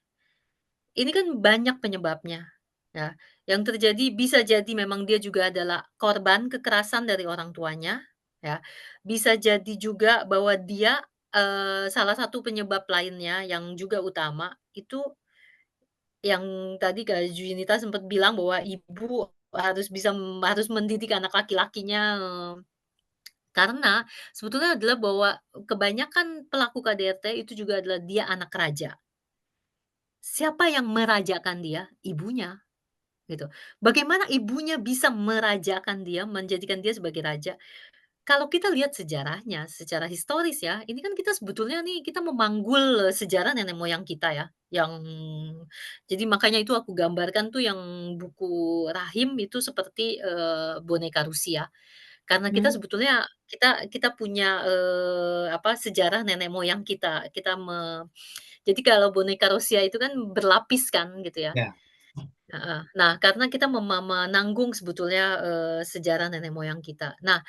ini kan banyak penyebabnya, ya. Yang terjadi bisa jadi memang dia juga adalah korban kekerasan dari orang tuanya, ya. Bisa jadi juga bahwa dia, salah satu penyebab lainnya yang juga utama, itu yang tadi Kak Junita sempat bilang bahwa ibu harus mendidik anak laki-lakinya, karena sebetulnya adalah bahwa kebanyakan pelaku KDRT itu juga adalah dia anak raja. Siapa yang merajakan dia? Ibunya, gitu. Bagaimana ibunya bisa merajakan dia, menjadikan dia sebagai raja? Kalau kita lihat sejarahnya, secara historis ya, ini kan kita sebetulnya nih, kita memanggul sejarah nenek moyang kita ya, yang jadi makanya itu aku gambarkan tuh yang buku Rahim itu seperti, boneka Rusia. Karena kita Hmm. sebetulnya kita punya, sejarah nenek moyang kita. Jadi kalau boneka Rusia itu kan berlapis kan gitu ya. Ya. Heeh. Nah, karena kita menanggung sebetulnya, sejarah nenek moyang kita. Nah,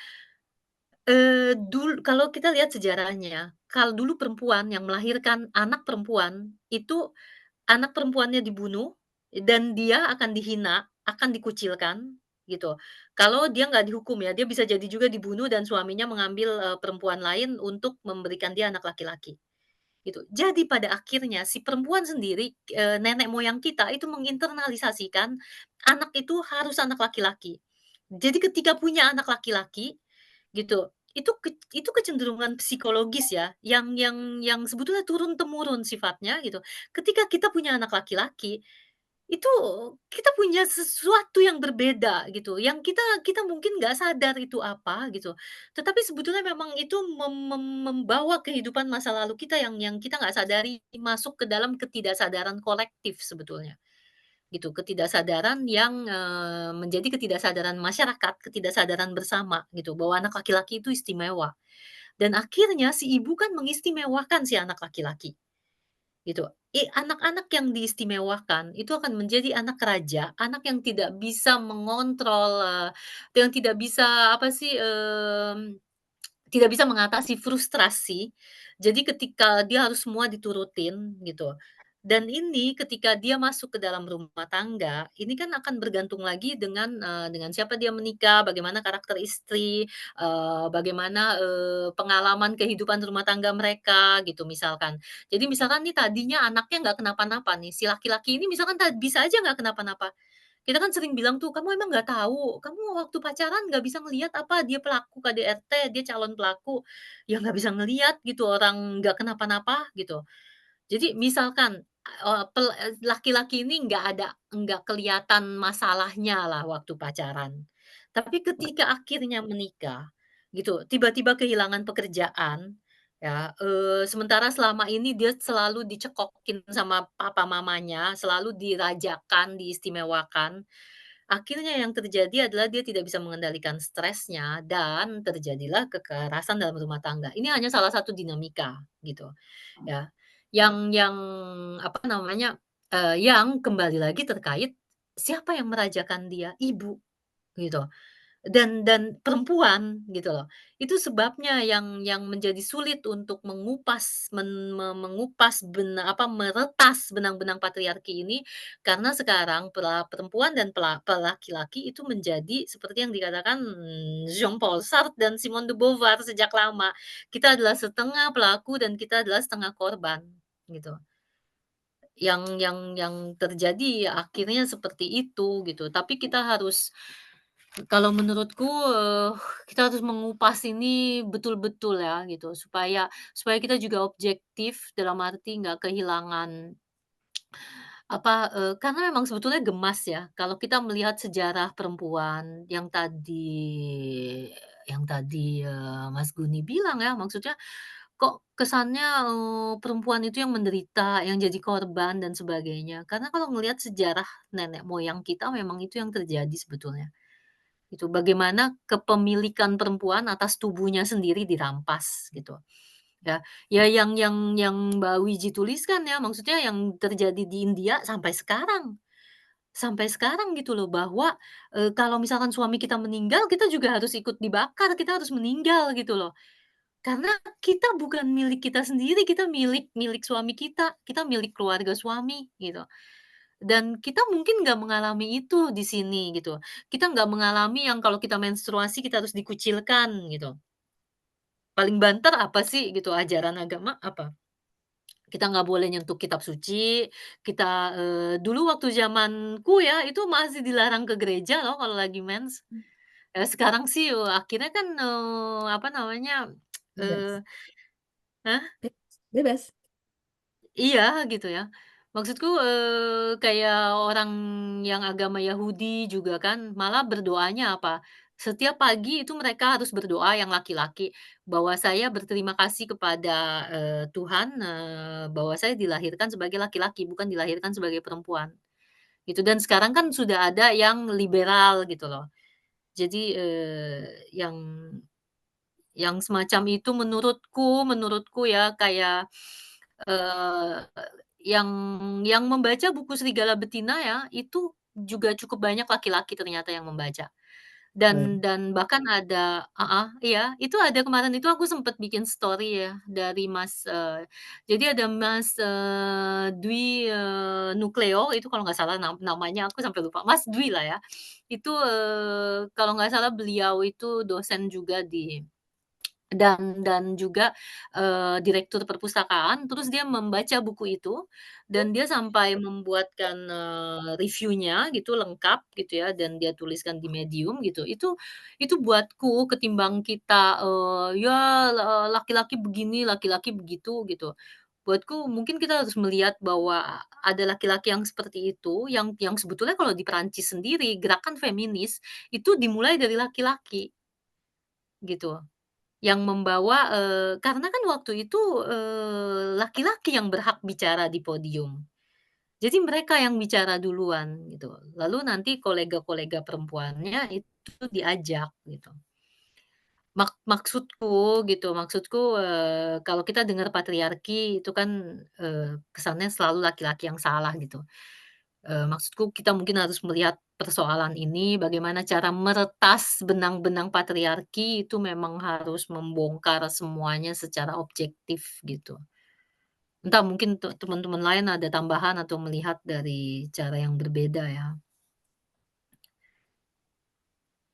kalau kita lihat sejarahnya, kalau dulu perempuan yang melahirkan anak perempuan, itu anak perempuannya dibunuh dan dia akan dihina, akan dikucilkan, gitu. Kalau dia nggak dihukum ya, dia bisa jadi juga dibunuh dan suaminya mengambil, perempuan lain untuk memberikan dia anak laki-laki, gitu. Jadi pada akhirnya si perempuan sendiri, nenek moyang kita itu menginternalisasikan anak itu harus anak laki-laki. Jadi ketika punya anak laki-laki, gitu, itu kecenderungan psikologis ya, yang sebetulnya turun-temurun sifatnya gitu. Ketika kita punya anak laki-laki, itu kita punya sesuatu yang berbeda gitu, yang kita kita mungkin nggak sadar itu apa gitu. Tetapi sebetulnya memang itu membawa kehidupan masa lalu kita yang kita nggak sadari masuk ke dalam ketidaksadaran kolektif sebetulnya. Gitu, ketidaksadaran yang, menjadi ketidaksadaran masyarakat, ketidaksadaran bersama gitu, bahwa anak laki-laki itu istimewa. Dan akhirnya si ibu kan mengistimewakan si anak laki-laki, gitu. Anak-anak yang diistimewakan itu akan menjadi anak raja, anak yang tidak bisa mengontrol, yang tidak bisa apa sih, tidak bisa mengatasi frustrasi. Jadi ketika dia harus semua diturutin gitu. Dan ini ketika dia masuk ke dalam rumah tangga, ini kan akan bergantung lagi dengan siapa dia menikah, bagaimana karakter istri, bagaimana, pengalaman kehidupan rumah tangga mereka gitu misalkan. Jadi misalkan nih tadinya anaknya nggak kenapa-napa nih, si laki-laki ini misalkan bisa aja nggak kenapa-napa. Kita kan sering bilang tuh, "Kamu emang nggak tahu? Kamu waktu pacaran nggak bisa ngelihat apa dia pelaku KDRT, dia calon pelaku." Ya nggak bisa ngelihat gitu, orang nggak kenapa-napa gitu. Jadi misalkan, laki-laki ini nggak kelihatan masalahnya lah waktu pacaran. Tapi ketika akhirnya menikah, gitu, tiba-tiba kehilangan pekerjaan, ya, sementara selama ini dia selalu dicekokin sama papa mamanya, selalu dirajakan, diistimewakan. Akhirnya yang terjadi adalah dia tidak bisa mengendalikan stresnya dan terjadilah kekerasan dalam rumah tangga. Ini hanya salah satu dinamika gitu, ya. Yang apa namanya, yang kembali lagi terkait siapa yang merajakan dia? Ibu, gitu. Dan perempuan gitu loh. Itu sebabnya yang menjadi sulit untuk mengupas mengupas meretas benang-benang patriarki ini, karena sekarang perempuan dan laki-laki itu menjadi seperti yang dikatakan, Jean-Paul Sartre dan Simone de Beauvoir sejak lama. Kita adalah setengah pelaku dan kita adalah setengah korban, gitu. Yang terjadi akhirnya seperti itu gitu, tapi kita harus kalau menurutku, kita harus mengupas ini betul-betul ya gitu, supaya supaya kita juga objektif dalam arti nggak kehilangan karena memang sebetulnya gemas ya kalau kita melihat sejarah perempuan yang tadi, Mas Guni bilang ya, maksudnya kok kesannya, perempuan itu yang menderita, yang jadi korban dan sebagainya. Karena kalau ngelihat sejarah nenek moyang kita memang itu yang terjadi sebetulnya. Itu bagaimana kepemilikan perempuan atas tubuhnya sendiri dirampas gitu. Ya, ya yang Mbak Wiji tuliskan ya, maksudnya yang terjadi di India sampai sekarang. Sampai sekarang gitu loh bahwa, kalau misalkan suami kita meninggal, kita juga harus ikut dibakar, kita harus meninggal gitu loh. Karena kita bukan milik kita sendiri, kita milik milik suami kita milik keluarga suami gitu. Dan kita mungkin nggak mengalami itu di sini gitu. Kita nggak mengalami yang kalau kita menstruasi kita harus dikucilkan gitu. Paling banter apa sih gitu ajaran agama apa? Kita nggak boleh nyentuh kitab suci, kita, dulu waktu zamanku ya, itu masih dilarang ke gereja loh kalau lagi mens. Sekarang sih, akhirnya kan, apa namanya, Bebas. hah? Bebas. Iya gitu ya. Maksudku, kayak orang yang agama Yahudi juga kan malah berdoanya apa, setiap pagi itu mereka harus berdoa yang laki-laki, bahwa saya berterima kasih kepada, Tuhan, bahwa saya dilahirkan sebagai laki-laki bukan dilahirkan sebagai perempuan, gitu. Dan sekarang kan sudah ada yang liberal gitu loh. Jadi, yang semacam itu menurutku ya kayak, eee, yang yang membaca buku Serigala Betina ya, itu juga cukup banyak laki-laki ternyata yang membaca. Baru. Dan bahkan ada iya, itu ada kemarin itu aku sempet bikin story ya dari jadi ada Mas, Dwi, Nukleo itu kalau nggak salah namanya aku sampai lupa, Mas Dwi lah ya. Itu, kalau nggak salah beliau itu dosen juga dan juga, direktur perpustakaan, terus dia membaca buku itu, dan dia sampai membuatkan, reviewnya gitu lengkap gitu ya, dan dia tuliskan di Medium gitu. Itu buatku ketimbang kita, ya laki-laki begini, laki-laki begitu gitu. Buatku mungkin kita harus melihat bahwa ada laki-laki yang seperti itu, yang sebetulnya kalau di Perancis sendiri gerakan feminis itu dimulai dari laki-laki, gitu. Yang membawa, karena kan waktu itu, laki-laki yang berhak bicara di podium. Jadi mereka yang bicara duluan gitu, lalu nanti kolega-kolega perempuannya itu diajak gitu. Maksudku gitu, kalau kita dengar patriarki itu kan, kesannya selalu laki-laki yang salah gitu. Maksudku kita mungkin harus melihat persoalan ini, bagaimana cara meretas benang-benang patriarki itu memang harus membongkar semuanya secara objektif gitu. Entah mungkin teman-teman lain ada tambahan atau melihat dari cara yang berbeda ya.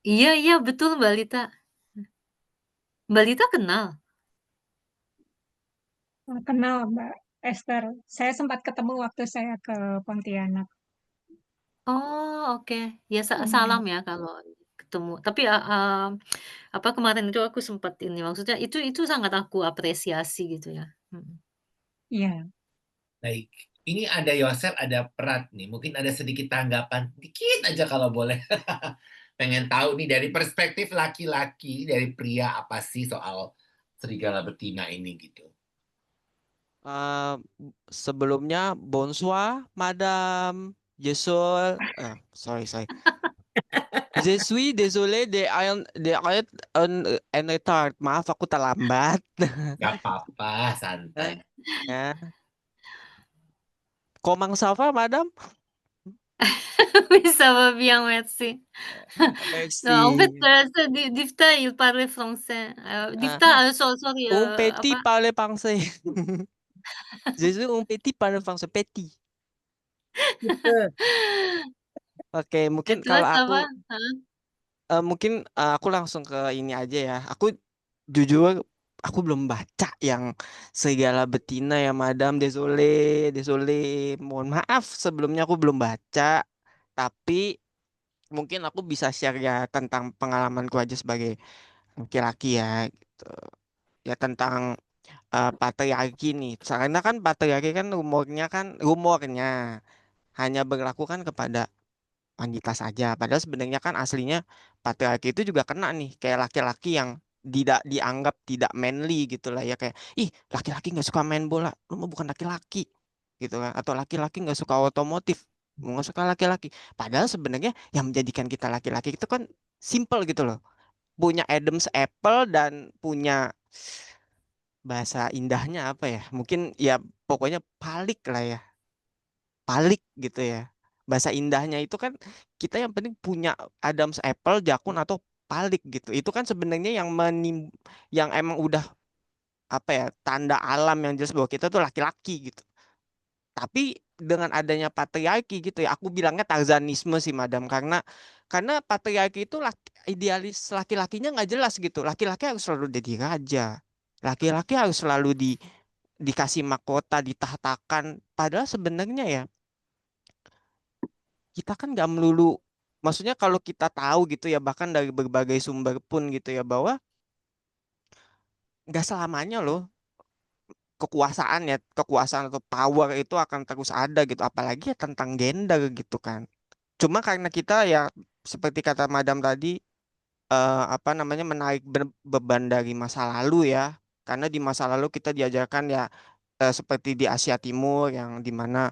Iya iya betul Mbak Lita. Mbak Lita kenal? Kenal Mbak Esther. Saya sempat ketemu waktu saya ke Pontianak. Oh oke, ya Iya. salam ya kalau ketemu. Tapi, apa kemarin itu aku sempat ini, maksudnya itu sangat aku apresiasi gitu ya. Mhm. Iya. Baik, ini ada Yosef, ada Prat nih. Mungkin ada sedikit tanggapan, dikit aja kalau boleh. Pengen tahu nih dari perspektif laki-laki, dari pria apa sih soal serigala betina ini gitu. Sebelumnya bonsoir, Madame. Sorry. Je suis désolé and retard. Maaf, aku terlambat. Gak apa-apa, santai. Ya. Comment ça va, Madame? Oui, ça va bien, merci. Non, en fait, Merci. Difta, il parlait français. Ah, Difta, sorry, un petit apa? parle français. Je suis un petit parle français. Petit. Gitu. Oke, mungkin Et toi, kalau ça aku va? Hein? mungkin aku langsung ke ini aja ya. Aku jujur aku belum baca yang Serigala Betina ya, Madam. Désolé. Mohon maaf sebelumnya aku belum baca. Tapi mungkin aku bisa share ya tentang pengalamanku aja sebagai laki-laki ya gitu. Ya tentang patriarki nih. Karena kan patriarki kan rumornya hanya berlaku kan kepada wanita saja. Padahal sebenarnya kan aslinya patriarki itu juga kena nih kayak laki-laki yang tidak dianggap tidak manly gitu lah ya, kayak ih laki-laki nggak suka main bola, lu mah bukan laki-laki gitu kan, atau laki-laki nggak suka otomotif, lu nggak suka laki-laki. Padahal sebenarnya yang menjadikan kita laki-laki itu kan simple gitu loh. Punya Adam's apple dan punya bahasa indahnya apa ya? Mungkin ya pokoknya palik lah ya. Palik gitu ya. Bahasa indahnya itu kan kita yang penting punya Adam's apple, jakun atau palik gitu. Itu kan sebenarnya yang emang udah apa ya, tanda alam yang jelas bahwa kita tuh laki-laki gitu. Tapi dengan adanya patriarki gitu ya, aku bilangnya Tarzanisme sih Madam, karena patriarki itu idealis laki-lakinya nggak jelas gitu. Laki-laki harus selalu jadi raja, laki-laki harus selalu dikasih mahkota, ditahtakan. Padahal sebenarnya ya kita kan nggak melulu, maksudnya kalau kita tahu gitu ya, bahkan dari berbagai sumber pun gitu ya, bahwa nggak selamanya loh kekuasaan atau power itu akan terus ada gitu, apalagi ya tentang gender gitu kan. Cuma karena kita ya seperti kata Madam tadi, apa namanya, menarik beban dari masa lalu ya, karena di masa lalu kita diajarkan ya seperti di Asia Timur yang dimana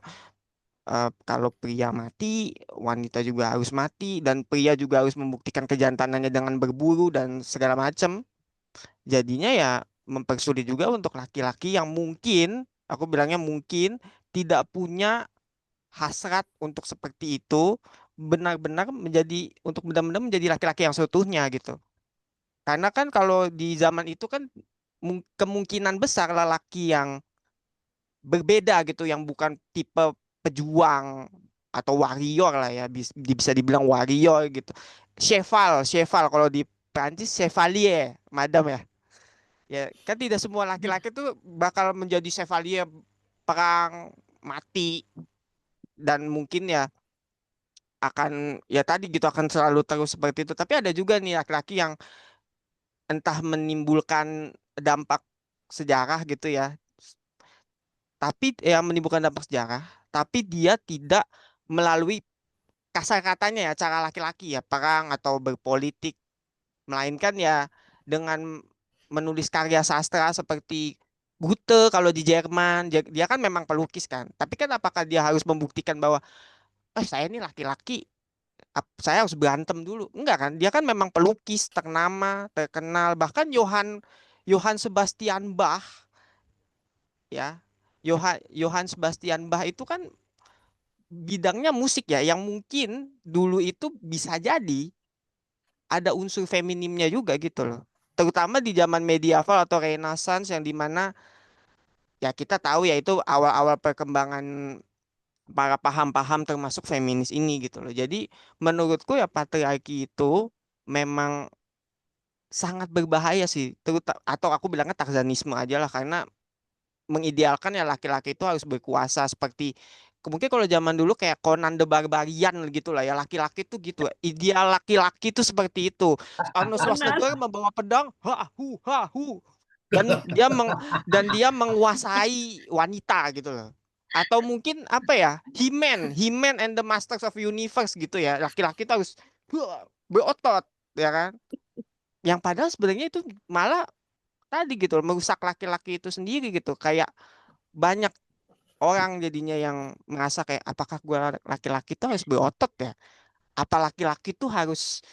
kalau pria mati, wanita juga harus mati, dan pria juga harus membuktikan kejantanannya dengan berburu dan segala macam. Jadinya ya mempersulit juga untuk laki-laki yang mungkin, aku bilangnya mungkin tidak punya hasrat untuk seperti itu, benar-benar menjadi laki-laki yang seutuhnya gitu. Karena kan kalau di zaman itu kan kemungkinan besar lelaki yang berbeda gitu, yang bukan tipe pejuang atau warrior lah ya, bisa dibilang warrior gitu. Cheval kalau di Prancis chevalier, Madam ya. Ya, kan tidak semua laki-laki tuh bakal menjadi chevalier perang mati, dan mungkin ya akan ya tadi gitu akan selalu terus seperti itu. Tapi ada juga nih laki-laki yang entah menimbulkan dampak sejarah gitu ya, tapi yang menimbulkan dampak sejarah, tapi dia tidak melalui kasar katanya ya cara laki-laki ya perang atau berpolitik, melainkan ya dengan menulis karya sastra seperti Goethe kalau di Jerman. Dia kan memang pelukis kan, tapi kan apakah dia harus membuktikan bahwa saya ini laki-laki, saya harus berantem dulu? Enggak kan, dia kan memang pelukis ternama, terkenal. Bahkan Johann Johann Sebastian Bach ya, Johann Sebastian Bach itu kan bidangnya musik ya, yang mungkin dulu itu bisa jadi ada unsur feminimnya juga gitu loh. Terutama di zaman medieval atau Renaissance yang dimana ya kita tahu ya itu awal-awal perkembangan para paham-paham termasuk feminis ini gitu loh. Jadi menurutku ya patriarki itu memang sangat berbahaya sih. Atau aku bilangnya Tarzanisme aja lah, karena mengidealkan ya laki-laki itu harus berkuasa seperti mungkin kalau zaman dulu kayak Conan the Barbarian gitu lah ya, laki-laki tuh gitu, ideal laki-laki itu seperti itu. Arnold Schwarzenegger membawa pedang, ha hu, dan dia menguasai wanita gitu loh. Atau mungkin apa ya, He-Man and the Masters of Universe gitu ya, laki-laki itu harus berotot ya kan, yang padahal sebenarnya itu malah tadi gitu loh, merusak laki-laki itu sendiri gitu. Kayak banyak orang jadinya yang merasa kayak apakah gue laki-laki tuh harus berotot ya? Apa laki-laki tuh harus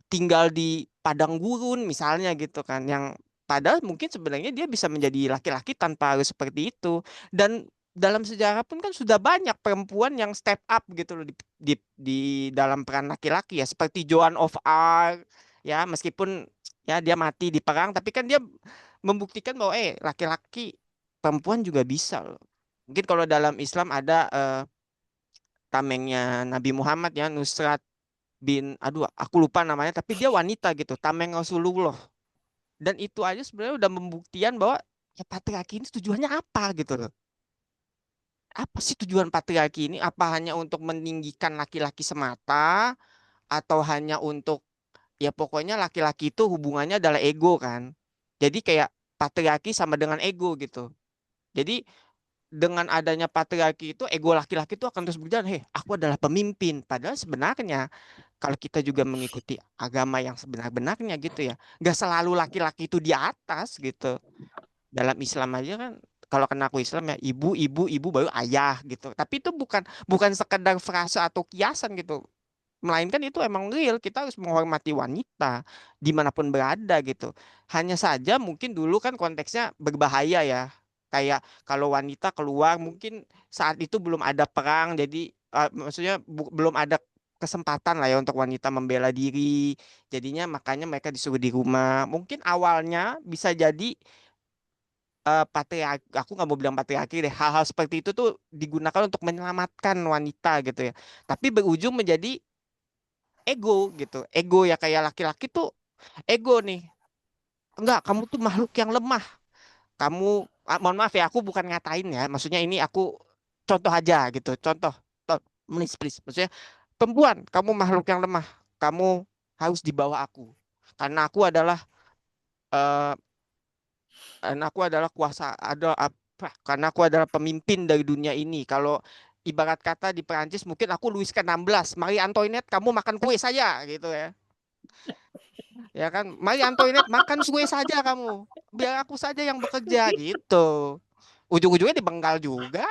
tinggal di padang gurun misalnya gitu kan? Yang padahal mungkin sebenarnya dia bisa menjadi laki-laki tanpa harus seperti itu. Dan dalam sejarah pun kan sudah banyak perempuan yang step up gitu loh di dalam peran laki-laki ya, seperti Joan of Arc ya, meskipun ya dia mati di perang, tapi kan dia membuktikan bahwa laki-laki, perempuan juga bisa loh. Mungkin kalau dalam Islam ada tamengnya Nabi Muhammad ya, Nusrat bin, aduh aku lupa namanya, tapi dia wanita gitu, tameng Rasulullah. Dan itu aja sebenarnya udah membuktikan bahwa ya patriarki ini tujuannya apa gitu loh. Apa sih tujuan patriarki ini? Apa hanya untuk meninggikan laki-laki semata, atau hanya untuk ya pokoknya laki-laki itu hubungannya adalah ego kan. Jadi kayak patriarki sama dengan ego gitu. Jadi dengan adanya patriarki itu ego laki-laki itu akan terus berjalan, aku adalah pemimpin. Padahal sebenarnya kalau kita juga mengikuti agama yang sebenar-benarnya gitu ya, nggak selalu laki-laki itu di atas gitu. Dalam Islam aja kan, kalau kena aku Islam ya ibu baru ayah gitu. Tapi itu bukan sekedar frase atau kiasan gitu. melainkan itu emang real, kita harus menghormati wanita dimanapun berada gitu. Hanya saja mungkin dulu kan konteksnya berbahaya ya, kayak kalau wanita keluar mungkin saat itu belum ada perang, jadi maksudnya belum ada kesempatan lah ya untuk wanita membela diri, jadinya makanya mereka disuruh di rumah. Mungkin awalnya bisa jadi patriarki, aku nggak mau bilang patriarki deh, hal-hal seperti itu tuh digunakan untuk menyelamatkan wanita gitu ya, tapi berujung menjadi ego gitu. Ego ya, kayak laki-laki tuh ego nih. Enggak, kamu tuh makhluk yang lemah. Kamu, mohon maaf ya, aku bukan ngatain ya. Maksudnya ini aku contoh aja gitu. Contoh, please, please. Maksudnya perempuan, kamu makhluk yang lemah. Kamu harus di bawah aku. Karena aku adalah eh karena aku adalah kuasa, ada apa? Karena aku adalah pemimpin dari dunia ini. Kalau ibarat kata di Perancis mungkin aku Louis ke-16, Marie Antoinette, kamu makan kue saja gitu ya. Ya kan, Marie Antoinette, makan kue saja kamu, biar aku saja yang bekerja gitu. Ujung-ujungnya dibenggal juga,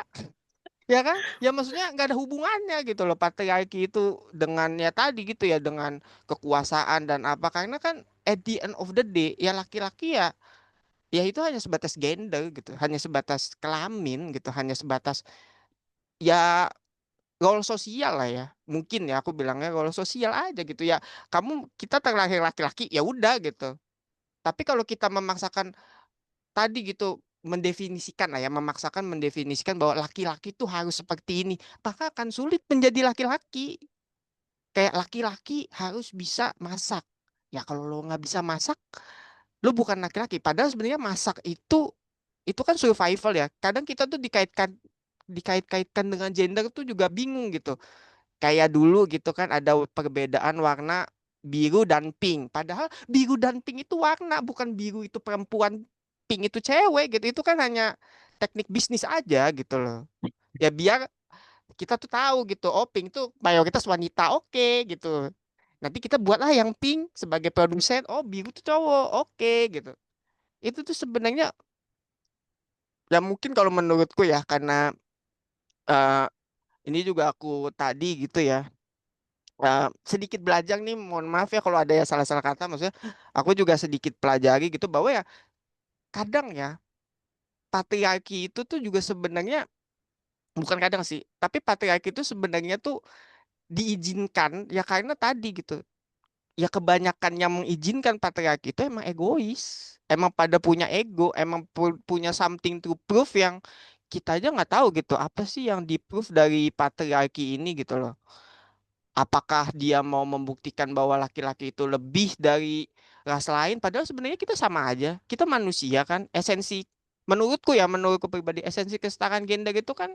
ya kan? Ya maksudnya nggak ada hubungannya gitu loh patriarki itu dengan ya tadi gitu ya, dengan kekuasaan dan apa, karena kan at the end of the day ya laki-laki ya itu hanya sebatas gender gitu, hanya sebatas kelamin gitu, hanya sebatas ya role sosial lah ya, mungkin ya aku bilangnya role sosial aja gitu ya. Kita terlahir laki-laki ya udah gitu. Tapi kalau kita memaksakan tadi gitu, mendefinisikan lah ya, memaksakan mendefinisikan bahwa laki-laki tuh harus seperti ini, maka akan sulit menjadi laki-laki. Kayak laki-laki harus bisa masak. Ya kalau lo nggak bisa masak, lo bukan laki-laki. Padahal sebenarnya masak itu kan survival ya. Kadang kita tuh dikait-kaitkan dengan gender tuh juga bingung gitu. Kayak dulu gitu kan ada perbedaan warna biru dan pink. Padahal biru dan pink itu warna, bukan biru itu perempuan, pink itu cewek gitu. Itu kan hanya teknik bisnis aja gitu loh. Ya biar kita tuh tahu gitu, oh pink tuh mayoritas wanita, oke gitu. Nanti kita buatlah yang pink sebagai produsen, oh biru tuh cowok, oke gitu. Itu tuh sebenarnya ya mungkin kalau menurutku ya, karena eh, ini juga aku tadi gitu ya, sedikit belajar nih, mohon maaf ya kalau ada ya salah-salah kata, maksudnya aku juga sedikit pelajari gitu bahwa ya kadang ya patriarki itu tuh juga sebenarnya, bukan kadang sih, tapi patriarki itu sebenarnya tuh diizinkan ya karena tadi gitu ya, kebanyakan yang mengizinkan patriarki itu emang egois, emang pada punya ego, emang punya something to prove yang kita aja nggak tahu gitu apa sih yang di prove dari patriarki ini gitu loh. Apakah dia mau membuktikan bahwa laki-laki itu lebih dari ras lain, padahal sebenarnya kita sama aja, kita manusia kan. Esensi, menurutku pribadi, esensi kesetaraan gender itu kan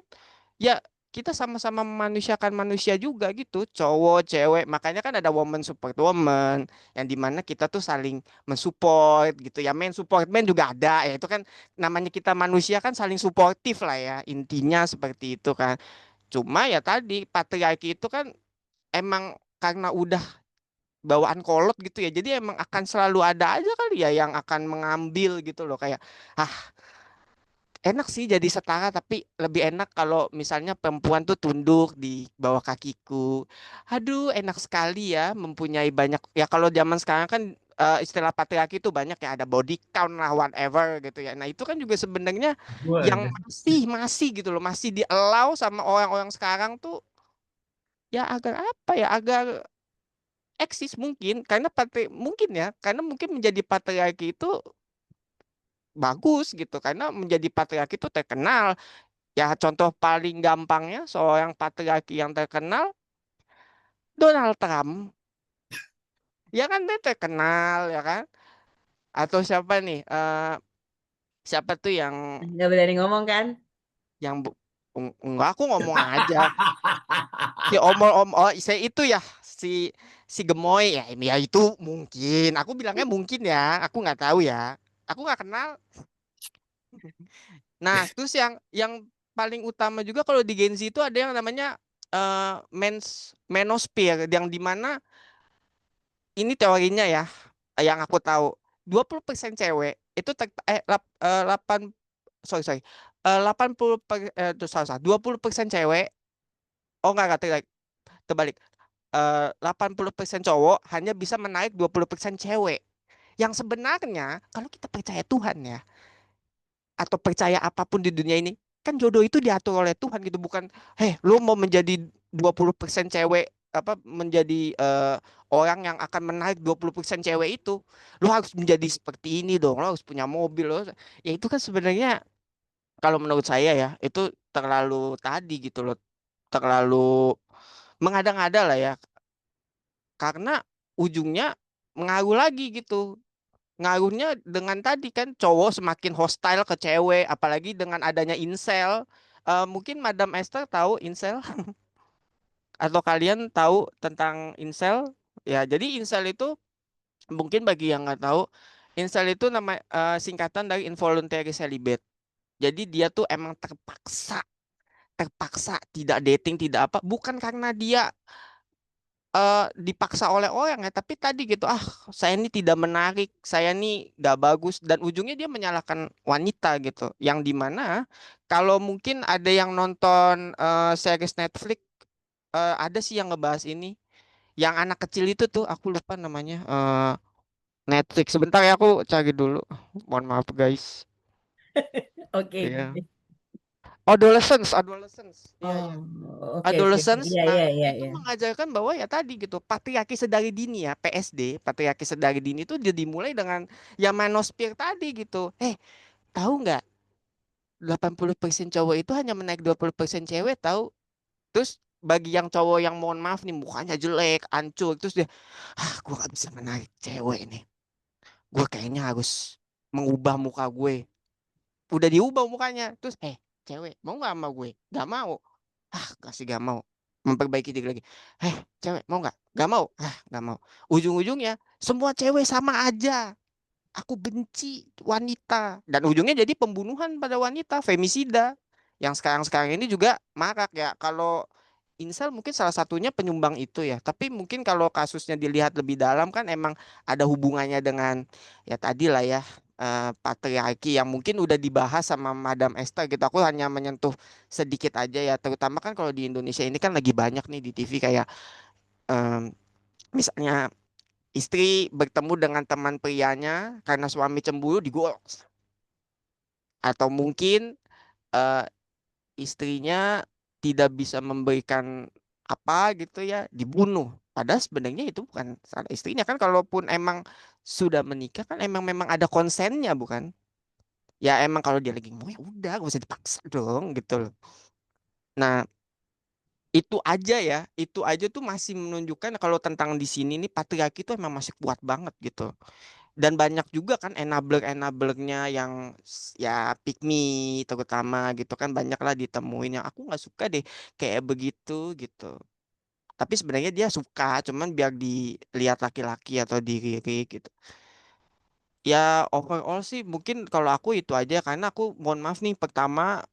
ya kita sama-sama memanusiakan manusia juga gitu, cowok cewek. Makanya kan ada woman support woman, yang dimana kita tuh saling mensupport gitu ya, men support men juga ada ya, itu kan namanya kita manusia kan saling suportif lah ya, intinya seperti itu kan. Cuma ya tadi patriarki itu kan emang karena udah bawaan kolot gitu ya, jadi emang akan selalu ada aja kali ya yang akan mengambil gitu loh, kayak ah enak sih jadi setara, tapi lebih enak kalau misalnya perempuan tuh tunduk di bawah kakiku. Aduh enak sekali ya mempunyai banyak ya, kalau zaman sekarang kan istilah patriarki itu banyak ya, ada body count lah whatever gitu ya. Nah itu kan juga sebenarnya yang Waduh. masih gitu loh, masih di allow sama orang-orang sekarang tuh, ya agar apa ya, agar eksis mungkin, karena mungkin ya, karena mungkin menjadi patriarki itu bagus gitu, karena menjadi patriarki itu terkenal. Ya contoh paling gampangnya seorang patriarki yang terkenal, Donald Trump. Ya kan dia terkenal ya kan. Atau siapa nih? Siapa tuh yang Nggak berani ngomong kan? enggak, aku ngomong aja. Si oh saya itu ya, si si Gemoy ya, ini ya itu mungkin. Aku bilangnya mungkin ya. Aku nggak tahu ya. Aku nggak kenal. Nah, terus yang paling utama juga kalau di Gen Z itu ada yang namanya manosphere, yang dimana ini teorinya ya, yang aku tahu 20% cewek itu 8, sorry sorry 80 salah salah 20% cewek, oh enggak terbalik, 80% cowok hanya bisa menarik 20% cewek. Yang sebenarnya kalau kita percaya Tuhan ya, atau percaya apapun di dunia ini, kan jodoh itu diatur oleh Tuhan gitu, bukan lu mau menjadi 20% cewek, apa menjadi orang yang akan menarik 20% cewek itu, lu harus menjadi seperti ini dong, lu harus punya mobil lo. Ya itu kan sebenarnya kalau menurut saya ya, itu terlalu tadi gitu loh, terlalu mengada-ngada lah ya, karena ujungnya mengaruh lagi gitu. Ngaruhnya dengan tadi kan cowok semakin hostile ke cewek, apalagi dengan adanya incel. Mungkin Madam Esther tahu incel atau kalian tahu tentang incel? Ya, jadi incel itu mungkin bagi yang nggak tahu, incel itu nama singkatan dari involuntary celibate. Jadi dia tuh emang terpaksa tidak dating, tidak apa, bukan karena dia dipaksa oleh orang ya, tapi tadi gitu, saya ini tidak menarik, saya ini gak bagus, dan ujungnya dia menyalahkan wanita gitu, yang dimana kalau mungkin ada yang nonton series Netflix, ada sih yang ngebahas ini, yang anak kecil itu tuh aku lupa namanya, Netflix, sebentar ya aku cari dulu, mohon maaf guys. Oke. Iya. Adolescence. Iya, iya. Oke, Adolescence, iya. itu mengajarkan bahwa ya tadi gitu, patriarki sedari dini ya, PSD, patriarki sedari dini itu dia dimulai dengan ya manosphere tadi gitu. Tahu nggak? 80% cowok itu hanya menaik 20% cewek tahu. Terus bagi yang cowok yang mohon maaf nih mukanya jelek, ancur, terus dia, gue gak bisa menarik cewek nih. Gue kayaknya harus mengubah muka gue. Udah diubah mukanya, terus cewek mau nggak sama gue? Gak mau. Kasih gak mau. Memperbaiki diri lagi. Cewek mau nggak? Gak mau. Gak mau. Ujung-ujungnya semua cewek sama aja. Aku benci wanita. Dan ujungnya jadi pembunuhan pada wanita, femisida. Yang sekarang-sekarang ini juga marak ya. Kalau incel mungkin salah satunya penyumbang itu ya. Tapi mungkin kalau kasusnya dilihat lebih dalam kan emang ada hubungannya dengan ya tadi lah ya, patriarki yang mungkin udah dibahas sama Madam Esther gitu. Aku hanya menyentuh sedikit aja ya. Terutama kan kalau di Indonesia ini kan lagi banyak nih di TV kayak misalnya istri bertemu dengan teman prianya karena suami cemburu digorok. Atau mungkin eh, istrinya tidak bisa memberikan apa gitu ya, dibunuh. Padahal sebenarnya itu bukan salah istrinya kan, kalaupun emang sudah menikah kan emang memang ada konsennya bukan? Ya emang kalau dia lagi mau ya udah gak usah dipaksa dong gitu loh. Nah, itu aja tuh masih menunjukkan kalau tentang di sini nih patriarki itu emang masih kuat banget gitu. Dan banyak juga kan enabler-enablernya yang ya pick me terutama gitu kan, banyak lah ditemuin yang aku nggak suka deh kayak begitu gitu. Tapi sebenarnya dia suka, cuman biar dilihat laki-laki atau diri gitu. Ya overall sih mungkin kalau aku itu aja, karena aku mohon maaf nih, pertama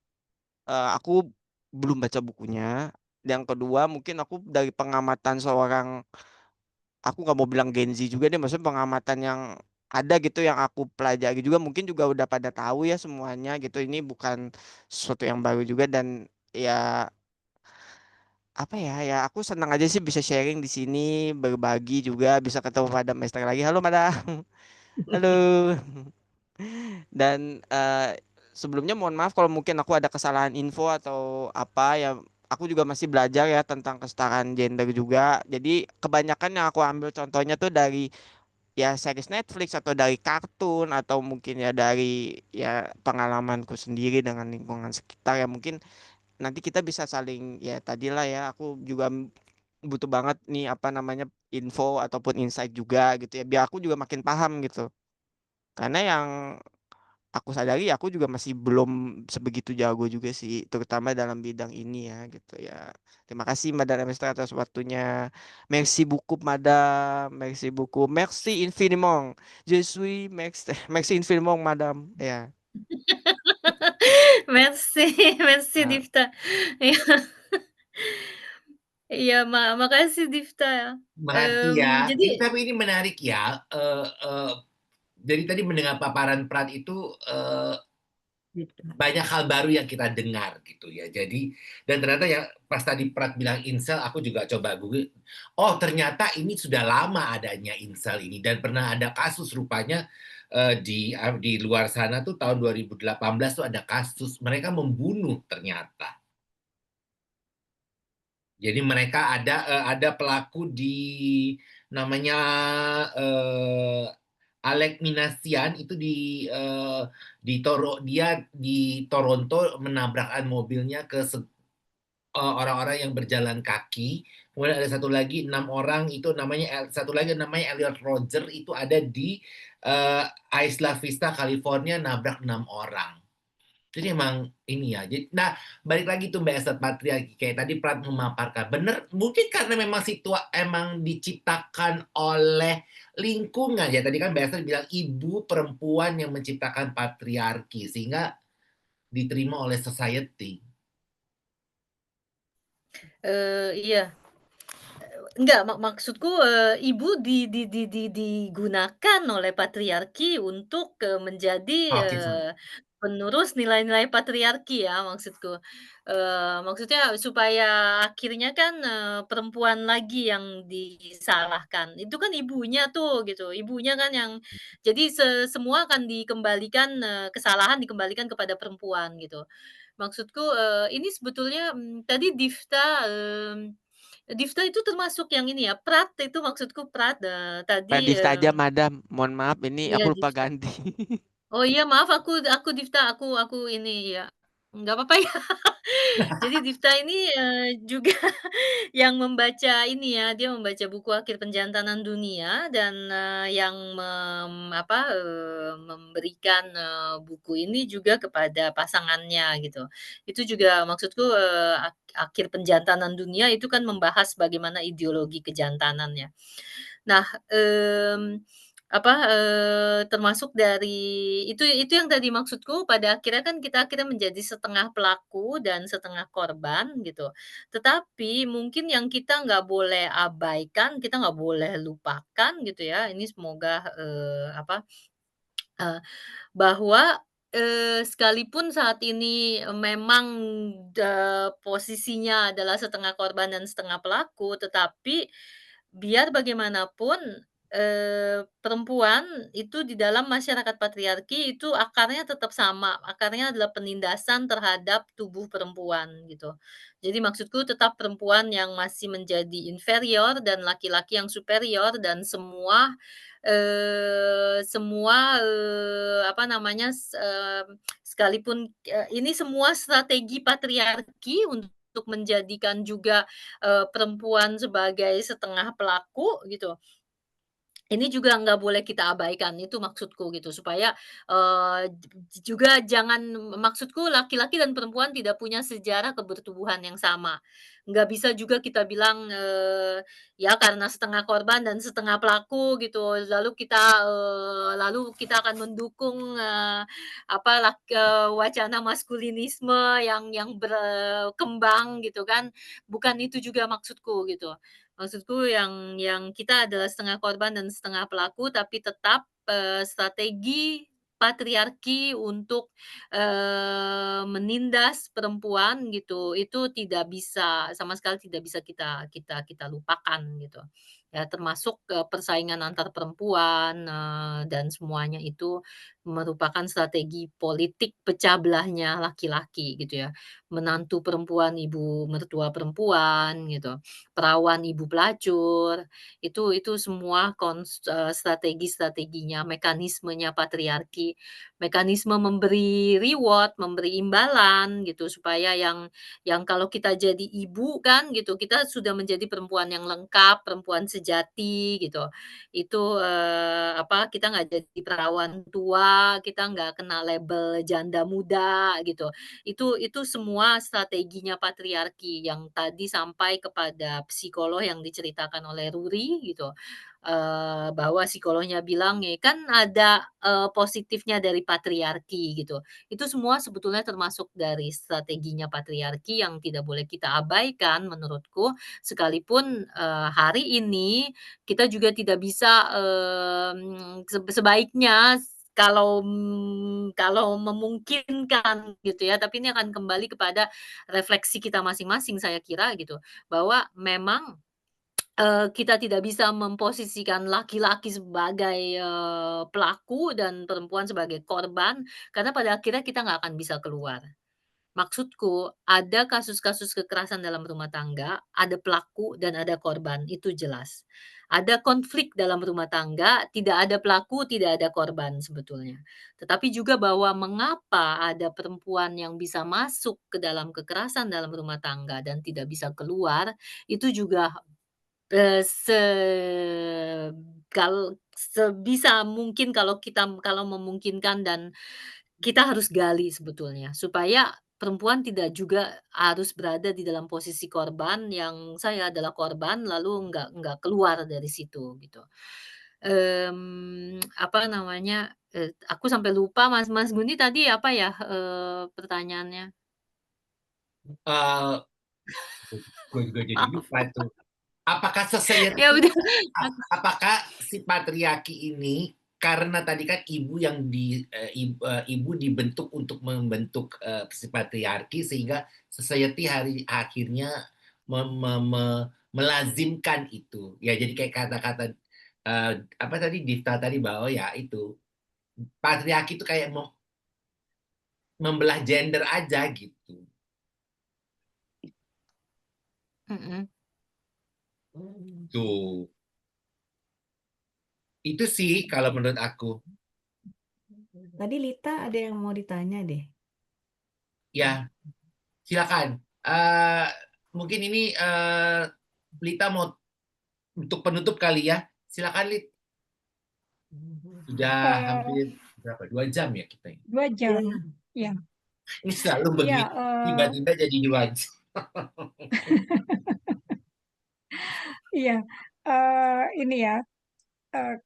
aku belum baca bukunya. Yang kedua mungkin aku dari pengamatan seorang, aku nggak mau bilang Gen Z juga deh, maksudnya pengamatan yang ada gitu yang aku pelajari juga, mungkin juga udah pada tahu ya semuanya gitu, ini bukan sesuatu yang baru juga. Dan ya apa ya aku senang aja sih bisa sharing di sini, berbagi juga, bisa ketemu Madam Esther lagi. Halo Madam. Halo. Dan sebelumnya mohon maaf kalau mungkin aku ada kesalahan info atau apa ya. Aku juga masih belajar ya tentang kesetaraan gender juga. Jadi kebanyakan yang aku ambil contohnya tuh dari ya series Netflix atau dari kartun atau mungkin ya dari ya pengalamanku sendiri dengan lingkungan sekitar ya. Mungkin nanti kita bisa saling ya tadilah ya, aku juga butuh banget nih apa namanya info ataupun insight juga gitu ya, biar aku juga makin paham gitu. Karena yang aku sadari aku juga masih belum sebegitu jago juga sih, terutama dalam bidang ini ya gitu ya. Terima kasih Madam Emester atas waktunya. Merci beaucoup Madam, merci beaucoup, merci infiniment. Je suis merci infiniment Madam. Ya. Merci, merci Nah, Difta. Iya, iya, makasih Difta. Makasih ya. Jadi Tapi ini menarik ya. Jadi tadi mendengar paparan Prat itu Gitu. banyak hal baru yang kita dengar gitu ya. Jadi dan ternyata yang pas tadi Prat bilang incel, aku juga coba Google. Oh, ternyata ini sudah lama adanya incel ini dan pernah ada kasus rupanya di luar sana tuh tahun 2018 tuh ada kasus mereka membunuh ternyata. Jadi mereka ada pelaku namanya Alec Minassian itu dia di Toronto menabrakkan mobilnya ke orang-orang yang berjalan kaki. Kemudian ada satu lagi 6 orang itu satu lagi namanya Elliot Roger itu ada di Isla Vista, California nabrak 6 orang. Jadi emang ini ya. Nah, balik lagi tuh Mbak Esther patriarki kayak tadi Prat memaparkan. Bener, mungkin karena memang emang diciptakan oleh lingkungan ya. Tadi kan Mbak Esther bilang ibu perempuan yang menciptakan patriarki sehingga diterima oleh society. Iya. Enggak, maksudku ibu digunakan oleh patriarki untuk menjadi Oke, sorry. penerus nilai-nilai patriarki ya maksudku. Maksudnya supaya akhirnya kan perempuan lagi yang disalahkan. Itu kan ibunya tuh gitu, ibunya kan yang jadi semua akan dikembalikan kesalahan dikembalikan kepada perempuan gitu. Maksudku ini sebetulnya tadi Difta itu termasuk yang ini ya, Prat itu maksudku Prat, tadi, Radif aja Madam, mohon maaf ini iya aku lupa Difta. ganti. Oh iya maaf aku Difta, aku ini ya, nggak apa-apa ya. Jadi Difta ini, juga yang membaca ini ya, dia membaca buku Akhir Penjantanan Dunia dan, yang memberikan, buku ini juga kepada pasangannya gitu. Itu juga maksudku, Akhir Penjantanan Dunia itu kan membahas bagaimana ideologi kejantanannya. Nah, termasuk dari itu yang tadi maksudku pada akhirnya kan kita akhirnya menjadi setengah pelaku dan setengah korban gitu. Tetapi mungkin yang kita nggak boleh abaikan, kita nggak boleh lupakan gitu ya, ini semoga, eee, bahwa, sekalipun saat ini memang posisinya adalah setengah korban dan setengah pelaku, tetapi biar bagaimanapun, perempuan itu di dalam masyarakat patriarki itu akarnya tetap sama, akarnya adalah penindasan terhadap tubuh perempuan gitu. Jadi maksudku tetap perempuan yang masih menjadi inferior dan laki-laki yang superior dan apa namanya, sekalipun, ini semua strategi patriarki untuk menjadikan juga, perempuan sebagai setengah pelaku gitu. Ini juga nggak boleh kita abaikan, itu maksudku gitu, supaya, juga jangan maksudku laki-laki dan perempuan tidak punya sejarah kebertubuhan yang sama. Nggak bisa juga kita bilang, ya karena setengah korban dan setengah pelaku gitu, lalu kita akan mendukung, wacana maskulinisme yang berkembang gitu kan, bukan itu juga maksudku gitu. Maksudku yang kita adalah setengah korban dan setengah pelaku, tapi tetap, strategi patriarki untuk, menindas perempuan gitu, itu tidak bisa sama sekali tidak bisa kita lupakan gitu. Ya termasuk, persaingan antar perempuan, dan semuanya itu merupakan strategi politik pecah belahnya laki-laki gitu ya. Menantu perempuan, ibu mertua perempuan gitu perawan ibu pelacur, itu semua strategi-strateginya, mekanismenya patriarki, mekanisme memberi reward, memberi imbalan gitu, supaya yang kalau kita jadi ibu kan gitu, kita sudah menjadi perempuan yang lengkap, perempuan sejati gitu. Itu, kita nggak jadi perawan tua, kita nggak kena label janda muda gitu. Itu semua strateginya patriarki yang tadi sampai kepada psikolog yang diceritakan oleh Ruri gitu, bahwa psikolognya bilang, ya kan ada, positifnya dari patriarki gitu. Itu semua sebetulnya termasuk dari strateginya patriarki yang tidak boleh kita abaikan menurutku, sekalipun, hari ini kita juga tidak bisa, sebaiknya kalau memungkinkan gitu ya, tapi ini akan kembali kepada refleksi kita masing-masing saya kira gitu, bahwa memang kita tidak bisa memposisikan laki-laki sebagai, pelaku dan perempuan sebagai korban, karena pada akhirnya kita nggak akan bisa keluar. Maksudku, ada kasus-kasus kekerasan dalam rumah tangga, ada pelaku dan ada korban, itu jelas. Ada konflik dalam rumah tangga, tidak ada pelaku, tidak ada korban sebetulnya. Tetapi juga bahwa mengapa ada perempuan yang bisa masuk ke dalam kekerasan dalam rumah tangga dan tidak bisa keluar, itu juga Eee, se sebisa mungkin kalau memungkinkan dan kita harus gali sebetulnya, supaya perempuan tidak juga harus berada di dalam posisi korban yang saya adalah korban lalu nggak keluar dari situ gitu. Apa namanya, aku sampai lupa Mas Mas Guni tadi apa ya, pertanyaannya? Eee, gue juga jadi Maaf. lupa tuh. Apakah society Ya udah. apakah si patriarki ini karena tadi kan ibu dibentuk untuk membentuk, si patriarki sehingga society akhirnya me me me melazimkan itu. Ya jadi kayak kata-kata, apa tadi, Difta tadi bahwa ya itu, patriarki itu kayak membelah gender aja gitu. Mhm. Tuh. Itu sih kalau menurut aku. Tadi Lita ada yang mau ditanya deh. Ya, silakan. Mungkin ini Lita mau untuk penutup kali ya. Silakan Lit. Sudah Eh, hampir berapa? 2 jam ya kita ini. 2 jam. Ya. Ini selalu Iya, begitu. Tiba-tiba jadi 2 jam. iya. Ini ya,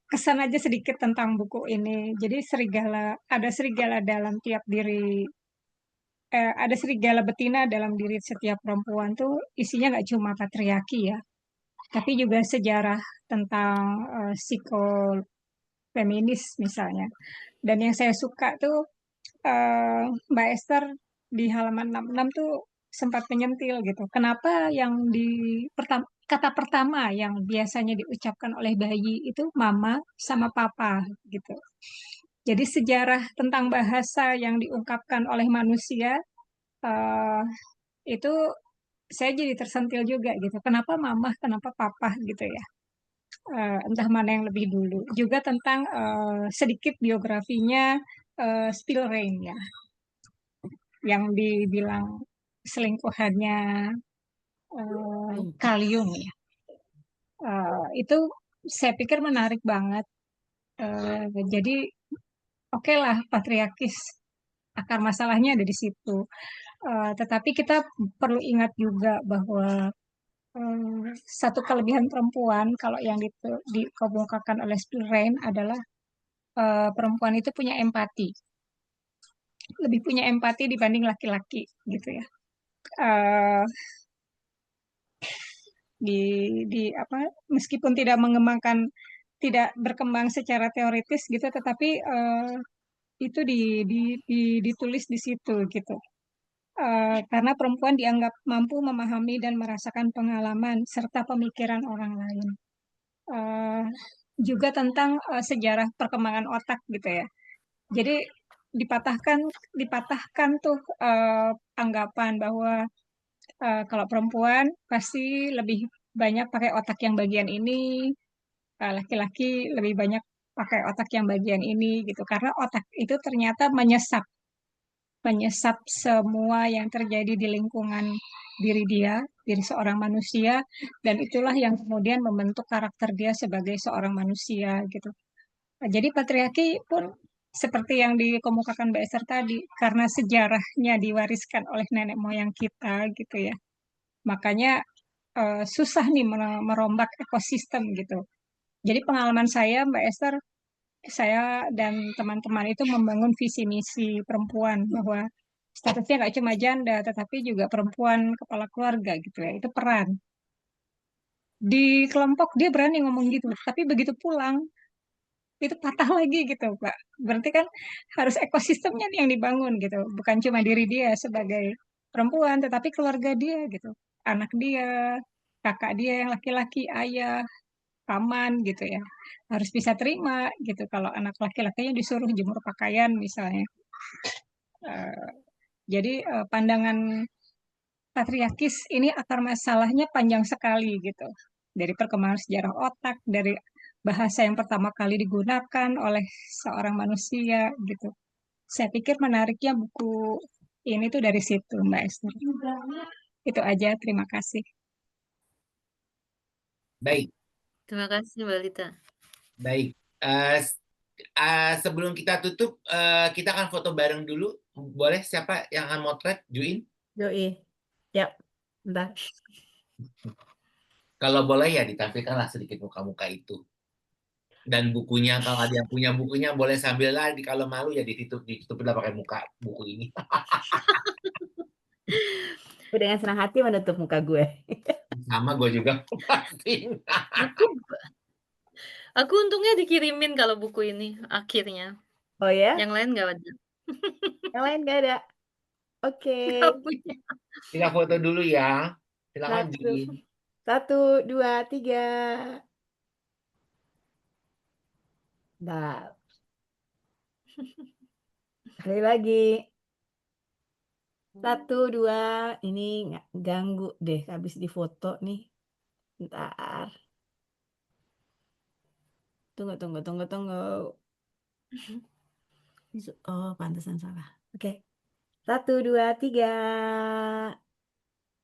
kesan aja sedikit tentang buku ini. Jadi ada serigala dalam tiap diri, ada serigala betina dalam diri setiap perempuan tuh isinya nggak cuma patriarki ya, tapi juga sejarah tentang psikofeminis misalnya. Dan yang saya suka tuh Mbak Esther di halaman 66 tuh sempat menyentil gitu. Kenapa yang kata pertama yang biasanya diucapkan oleh bayi itu mama sama papa gitu. Jadi sejarah tentang bahasa yang diungkapkan oleh manusia eh, itu saya jadi tersentil juga gitu. Kenapa mama, kenapa papa gitu ya. Entah mana yang lebih dulu. Juga tentang sedikit biografinya Still Rain ya, yang dibilang selingkuhannya Kalium ya. Itu saya pikir menarik banget. Jadi oke lah patriarkis, akar masalahnya ada di situ. Tetapi kita perlu ingat juga bahwa satu kelebihan perempuan kalau yang dikemukakan oleh Spirain adalah perempuan itu punya empati, lebih punya empati dibanding laki-laki gitu ya. Uh, apa meskipun tidak berkembang secara teoritis gitu, tetapi itu ditulis di situ gitu. Karena perempuan dianggap mampu memahami dan merasakan pengalaman serta pemikiran orang lain. Juga tentang sejarah perkembangan otak gitu ya. Jadi dipatahkan tuh anggapan bahwa kalau perempuan pasti lebih banyak pakai otak yang bagian ini, laki-laki lebih banyak pakai otak yang bagian ini gitu. Karena otak itu ternyata menyesap semua yang terjadi di lingkungan diri seorang manusia, dan itulah yang kemudian membentuk karakter dia sebagai seorang manusia gitu. Nah, jadi patriarki pun seperti yang dikemukakan Mbak Esther tadi, karena sejarahnya diwariskan oleh nenek moyang kita gitu ya. Makanya susah nih merombak ekosistem gitu. Jadi pengalaman saya Mbak Esther, saya dan teman-teman itu membangun visi misi perempuan bahwa statusnya nggak cuma janda, tetapi juga perempuan kepala keluarga gitu ya. Itu peran. Di kelompok dia berani ngomong gitu, tapi begitu pulang itu patah lagi gitu, Pak. Berarti kan harus ekosistemnya nih yang dibangun gitu, bukan cuma diri dia sebagai perempuan, tetapi keluarga dia gitu, anak dia, kakak dia yang laki-laki, ayah, paman gitu ya, harus bisa terima gitu kalau anak laki-lakinya disuruh jemur pakaian misalnya. Eh, jadi pandangan patriarkis ini akar masalahnya panjang sekali gitu. Dari perkembangan sejarah otak, dari bahasa yang pertama kali digunakan oleh seorang manusia gitu. Saya pikir menariknya buku ini tuh dari situ, Mbak Esther. Itu aja, terima kasih. Baik, Terima kasih Mbak Lita. baik. Sebelum kita tutup, kita akan foto bareng dulu. Boleh siapa yang akan motret? Juin? Yoi. Yap. Bentar. Kalau boleh ya ditampilkanlah sedikit muka-muka itu. Dan bukunya, kalau ada yang punya bukunya boleh sambil lagi. Kalau malu ya ditutup lah pakai muka buku ini. Gue dengan senang hati menutup muka gue. Sama gue juga pasti. Aku untungnya dikirimin kalau buku ini akhirnya. Oh ya? Yang lain nggak ada. Yang lain gak ada? Oke. Nggak punya. Kita foto dulu ya. Silakan Juin. 1, 2, 3. Nah, sekali lagi. 1, 2. Ini ganggu deh habis difoto nih. Bentar. Tunggu. Oh, pantesan salah. Oke. 1, 2, 3.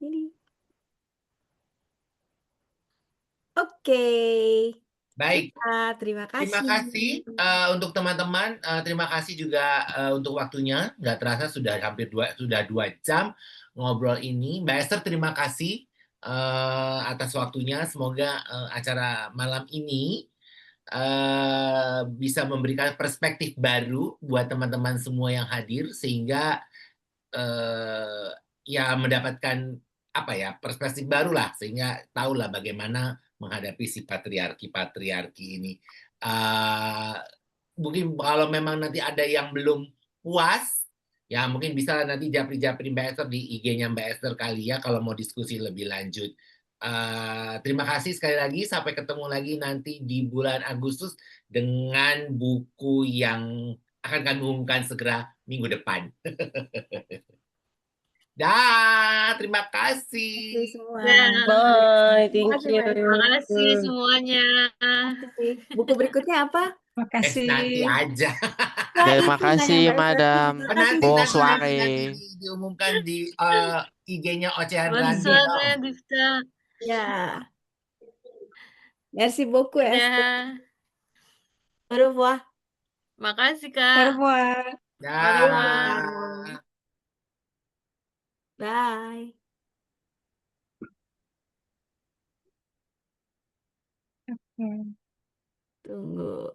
Ini. Oke. Baik. Ya, terima Terima kasih. kasih untuk teman-teman. Terima kasih juga untuk waktunya. Nggak terasa sudah hampir 2 jam ngobrol ini. Mbak Esther, terima kasih atas waktunya. Semoga acara malam ini bisa memberikan perspektif baru buat teman-teman semua yang hadir, sehingga ya mendapatkan apa ya, perspektif baru lah, sehingga tahulah bagaimana menghadapi si patriarki ini. Mungkin kalau memang nanti ada yang belum puas, ya mungkin bisa nanti japri-japri Mbak Esther di IG-nya Mbak Esther kali ya, kalau mau diskusi lebih lanjut. Terima kasih sekali lagi, sampai ketemu lagi nanti di bulan Agustus dengan buku yang akan kami umumkan segera minggu depan. Dah, terima kasih. Terima kasih semua. Bye, thank Terima kasih, you. Mbak Terima Esther. kasih semuanya. Terima kasih. Buku berikutnya apa? Terima Nanti kasih. aja. Nah, Terima itu nanya kasih, Mbak Esther. Madam. Terima kasih. Bonsoir. Diumumkan di IG-nya Ocehan Bonsoir Random. Difta. Ya. Merci beaucoup, Esther. Dadah. Au revoir. Makasih Au Kak. revoir. Dah. Bye. Hmm. Tunggu.